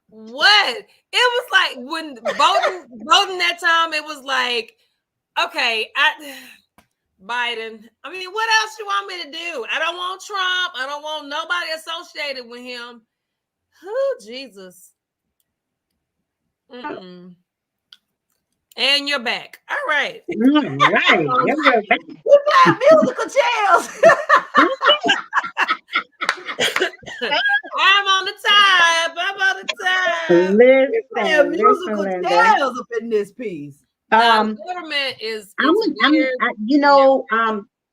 Speaker 4: What? It was like when voting that time. It was like, okay, Biden. I mean, what else you want me to do? I don't want Trump. I don't want nobody associated with him. Oh, Jesus. Mm-mm. And you're back. All right.
Speaker 2: All right.
Speaker 3: We're playing musical chairs.
Speaker 4: I'm on the time. I'm on the time.
Speaker 2: Listen,
Speaker 3: musical chairs up in this piece.
Speaker 4: Government is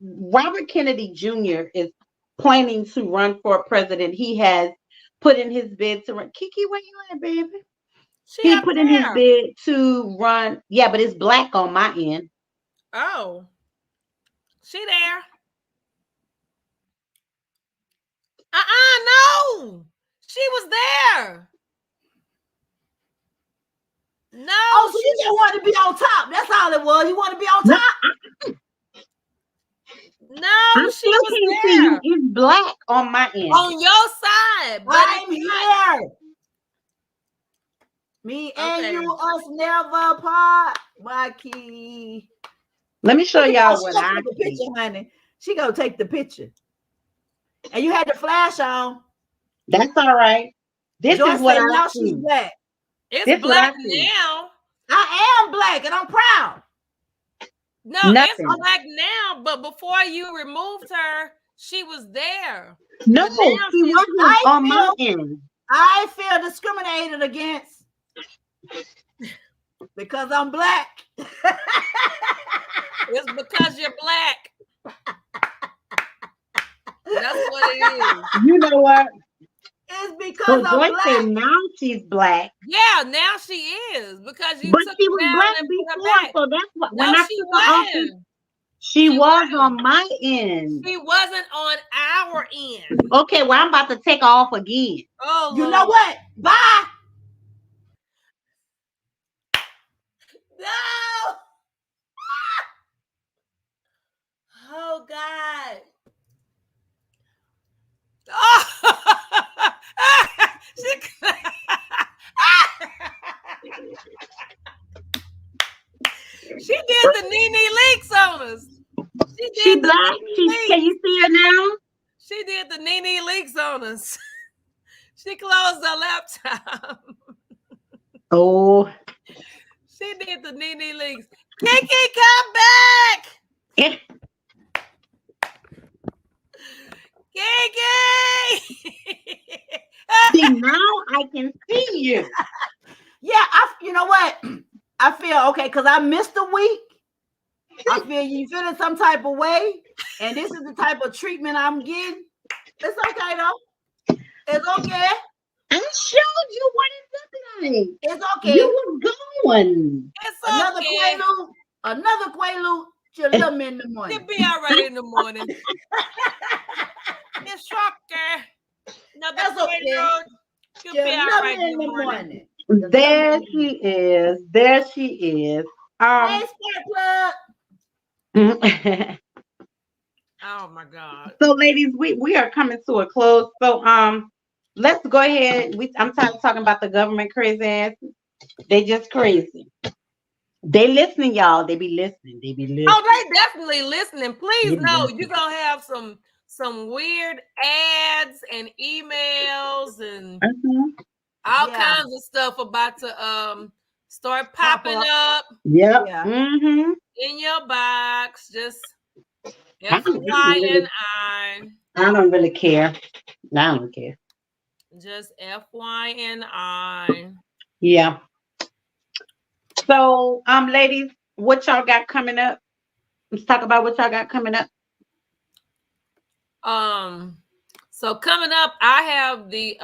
Speaker 2: Robert Kennedy Jr. is planning to run for president. He has put in his bid to run. Kiki, where you at, baby? He put in his bid to run. Yeah, but it's black on my end.
Speaker 4: Oh, she there? No, she was there. No.
Speaker 3: Oh, so you just want to be on top. That's all it was. You want to be on top?
Speaker 4: No, she was there.
Speaker 2: It's black on my end.
Speaker 4: On your side. But
Speaker 3: I'm here. Me and you, us never apart. My key.
Speaker 2: Let me show y'all what I
Speaker 3: see. Picture, honey. She gonna take the picture. And you had the flash on.
Speaker 2: That's all right. This
Speaker 3: Joyce
Speaker 2: is what I
Speaker 3: now
Speaker 2: see.
Speaker 3: she's black.
Speaker 4: It's black now.
Speaker 3: I am black and I'm proud.
Speaker 4: No, it's black now, but before you removed her, she was there.
Speaker 2: No, she wasn't on my end.
Speaker 3: I feel discriminated against because I'm black.
Speaker 4: It's because you're black. That's what it is.
Speaker 2: You know what?
Speaker 3: It's because I'm black.
Speaker 2: Now she's black.
Speaker 4: Yeah, now she is because you.
Speaker 2: But
Speaker 4: took
Speaker 2: she was black before, so that's what. When I took her off, she was on my end.
Speaker 4: She wasn't on our end.
Speaker 2: Okay, well I'm about to take her off again.
Speaker 4: Oh,
Speaker 3: you know what? Bye.
Speaker 4: No. Oh God. Oh. She did the Nene Leaks on us.
Speaker 2: She black. Can you see her now?
Speaker 4: She did the Nene Leaks on us. She closed her laptop.
Speaker 2: Oh.
Speaker 4: She did the Nene Leaks. Kiki, come back.
Speaker 2: Yeah.
Speaker 4: Kiki.
Speaker 2: See, now I can see you.
Speaker 3: Yeah, you know what? I feel okay because I missed a week. I feel you feeling some type of way, and this is the type of treatment I'm getting. It's okay though. It's okay.
Speaker 2: I showed you what it looked like.
Speaker 3: It's okay.
Speaker 2: You was going.
Speaker 4: It's
Speaker 3: another
Speaker 4: okay.
Speaker 3: Quaalude. Another Quaalude. She'll in the morning.
Speaker 4: She'll be all right in the morning. It's okay.
Speaker 3: That's okay.
Speaker 4: She'll be all right in the morning.
Speaker 2: There she is. There she is.
Speaker 3: Hey, Spark Plug.
Speaker 4: Oh my God.
Speaker 2: So, ladies, we are coming to a close. So, let's go ahead. I'm tired of talking about the government crazy ass. They just crazy. They listening, y'all. They be listening.
Speaker 4: Oh, they definitely listening. Please know you're gonna have some weird ads and emails and all kinds of stuff about to start popping up.
Speaker 2: Yep.
Speaker 3: Yeah.
Speaker 2: Mm-hmm.
Speaker 4: In your box. Just FYI.
Speaker 2: I don't really care. I don't care.
Speaker 4: Just FYI.
Speaker 2: Yeah. So, ladies, what y'all got coming up? Let's talk about what y'all got coming up.
Speaker 4: So coming up, I have the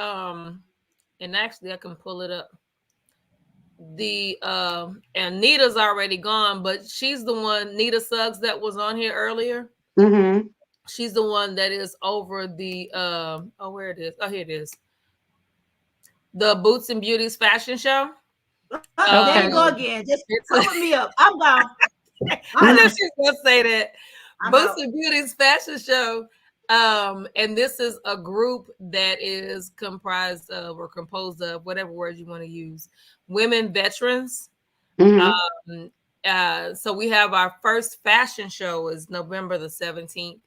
Speaker 4: and actually I can pull it up. The and Nita's already gone, but she's the one, Nita Suggs, that was on here earlier.
Speaker 2: Mm-hmm.
Speaker 4: She's the one that is over the where it is. Oh, here it is. The Boots and Beauties fashion show.
Speaker 3: There you go again. Just cover me up. I'm gone.
Speaker 4: I know she's gonna say that. Boots
Speaker 3: out.
Speaker 4: and Beauties fashion show. And this is a group that is comprised of or composed of, whatever word you want to use, women veterans.
Speaker 2: Mm-hmm.
Speaker 4: So we have our first fashion show is November the 17th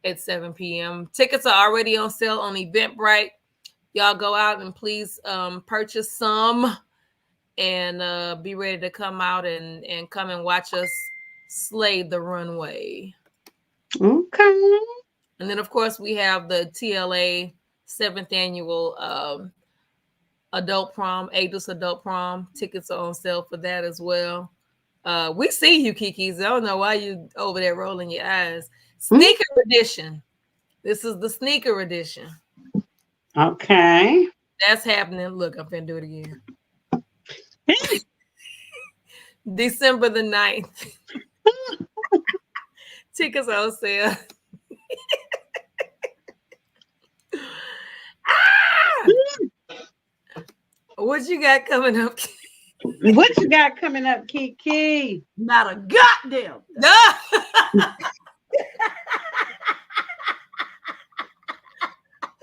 Speaker 4: at 7 p.m. Tickets are already on sale on Eventbrite. Y'all go out and please purchase some and be ready to come out and come and watch us slay the runway.
Speaker 2: Okay.
Speaker 4: And then, of course, we have the TLA 7th annual adult prom, ageless adult prom. Tickets are on sale for that as well. We see you, Kiki's. I don't know why you over there rolling your eyes. Sneaker edition. This is the sneaker edition.
Speaker 2: Okay.
Speaker 4: That's happening. Look, I'm finna do it again. December the 9th. Tickets on sale. What you got coming up?
Speaker 2: What you got coming up, Kiki?
Speaker 3: Not a goddamn.
Speaker 4: No.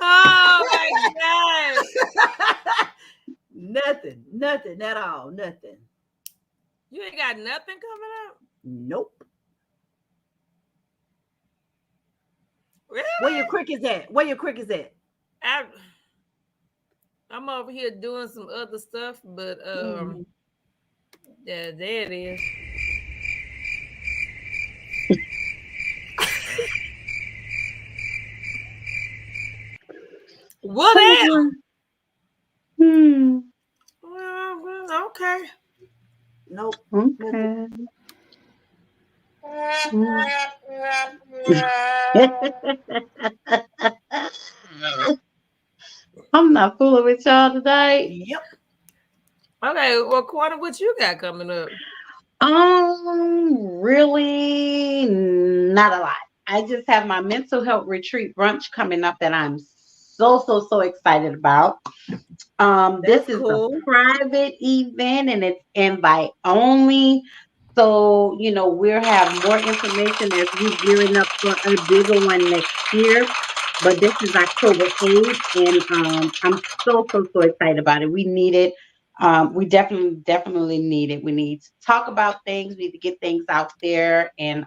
Speaker 4: Oh my God.
Speaker 3: Nothing at all. Nothing.
Speaker 4: You ain't got nothing coming up?
Speaker 3: Nope.
Speaker 4: Really?
Speaker 3: Where your crickets at?
Speaker 4: I'm over here doing some other stuff, but yeah, there it is. What else? Well, okay.
Speaker 3: Nope.
Speaker 2: Okay. I'm not fooling with y'all today.
Speaker 3: Yep.
Speaker 4: Okay, well, Quanta, what you got coming up?
Speaker 2: Really not a lot. I just have my mental health retreat brunch coming up that I'm so excited about. This is
Speaker 3: cool.
Speaker 2: a private event and it's invite only. So, we'll have more information as we're gearing up for a bigger one next year. But this is October 8th, and I'm so excited about it. We need it. We definitely need it. We need to talk about things. We need to get things out there, and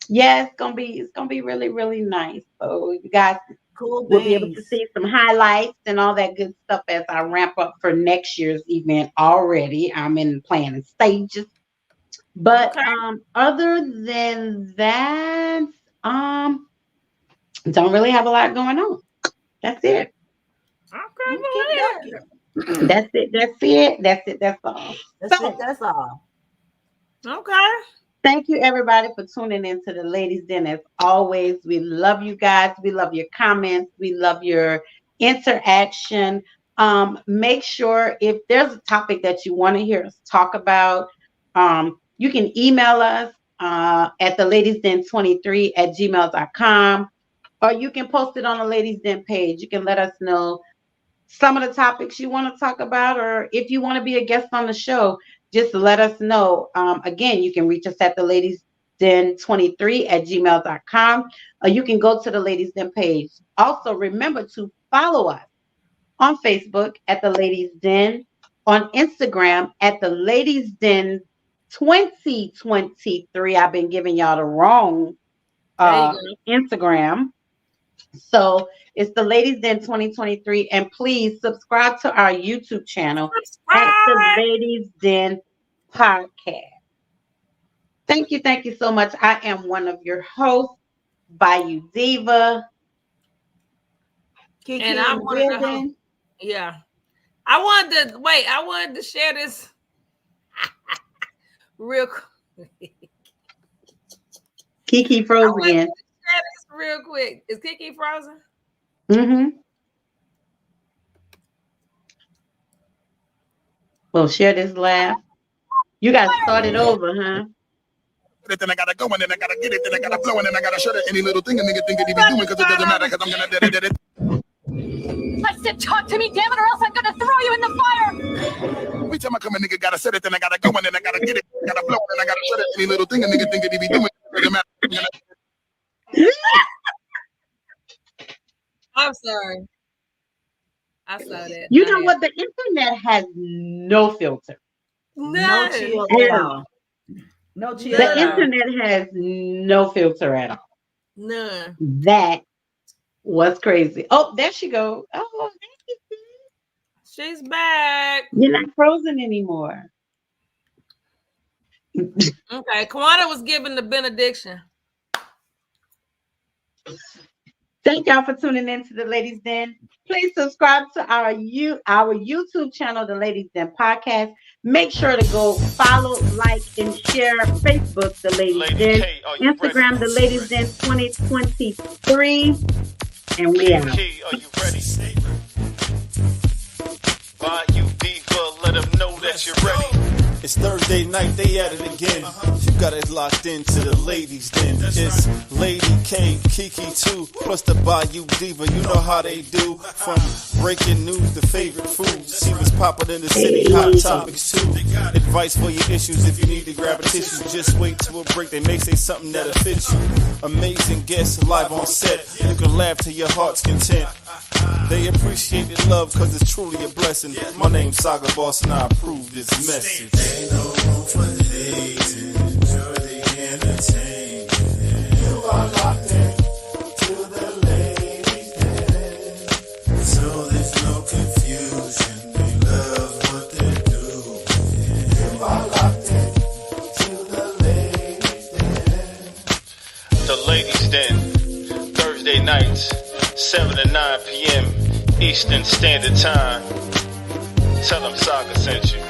Speaker 2: yeah, it's gonna be really nice. So you guys will be able to see some highlights and all that good stuff as I ramp up for next year's event. Already, I'm in planning stages. But other than that, don't really have a lot going on. That's it.
Speaker 4: Okay.
Speaker 2: That's it. That's all.
Speaker 3: That's all.
Speaker 4: Okay.
Speaker 2: Thank you, everybody, for tuning in to the Ladies Den. As always, we love you guys. We love your comments. We love your interaction. Make sure if there's a topic that you want to hear us talk about, you can email us at theladiesden23@gmail.com, or you can post it on the Ladies Den page. You can let us know some of the topics you want to talk about, or if you want to be a guest on the show, just let us know. Again, you can reach us at theladiesden23@gmail.com, or you can go to the Ladies Den page. Also, remember to follow us on Facebook at the Ladies Den, on Instagram at the Ladies Den 2023. I've been giving y'all the wrong Instagram. So it's the Ladies Den 2023. And please subscribe to our YouTube channel at the Ladies Den Podcast. Thank you so much. I am one of your hosts, Bayou Diva.
Speaker 3: Kiki,
Speaker 4: and I wanted I wanted to share this real quick.
Speaker 2: Kiki froze again.
Speaker 4: real quick. Is Kiki frozen?
Speaker 2: Mm-hmm. Well, share this laugh. You got to start it over, huh?
Speaker 5: Then I gotta go and then I gotta get it, then I gotta blow and then I gotta shut it. Any little thing a nigga think that he be doing because it doesn't matter because I'm gonna did it.
Speaker 6: I said, talk to me, damn it, or else I'm gonna throw you in the fire.
Speaker 5: Every time I come a nigga gotta set it, then I gotta go and then I gotta get it, I gotta blow and then I gotta shut it. Any little thing a nigga think that he be doing because it doesn't matter.
Speaker 4: I'm sorry. I saw that.
Speaker 2: You know what? The internet has no filter.
Speaker 3: No chill
Speaker 2: At
Speaker 3: at
Speaker 2: all.
Speaker 3: all. No chill
Speaker 2: The
Speaker 3: at all.
Speaker 2: internet has no filter at all.
Speaker 4: None.
Speaker 2: That was crazy. Oh, there she go. Oh, thank you.
Speaker 4: She's back.
Speaker 2: You're not frozen anymore.
Speaker 4: Okay, Kwana was giving the benediction.
Speaker 2: Thank y'all for tuning in to the Ladies Den. Please subscribe to our YouTube channel, the Ladies Den Podcast. Make sure to go follow, like, and share Facebook, the Ladies Den, Instagram, the Ladies Den 2023, and we out.
Speaker 7: Are you ready? Why you diva? Let them know that you're ready.
Speaker 8: It's Thursday night, they at it again. You got it locked into the Ladies Den. It's Lady K, Kiki too, plus the Bayou Diva. You know how they do. From breaking news to favorite foods. She was popping in the city, hot topics too. Advice for your issues if you need to grab a tissue. Just wait till a break, they may say something that'll fit you. Amazing guests live on set. You can laugh to your heart's content. They appreciate the love cause it's truly a blessing. My name's Saga Boss and I approve this message.
Speaker 9: Ain't no room for hating. Enjoy the entertainment. You are locked in to the Ladies Den. So there's no confusion. They love what they do. You are locked in to the Ladies Den.
Speaker 7: The Ladies Den, Thursday nights, 7 to 9 p.m. Eastern Standard Time. Tell them Saga sent you.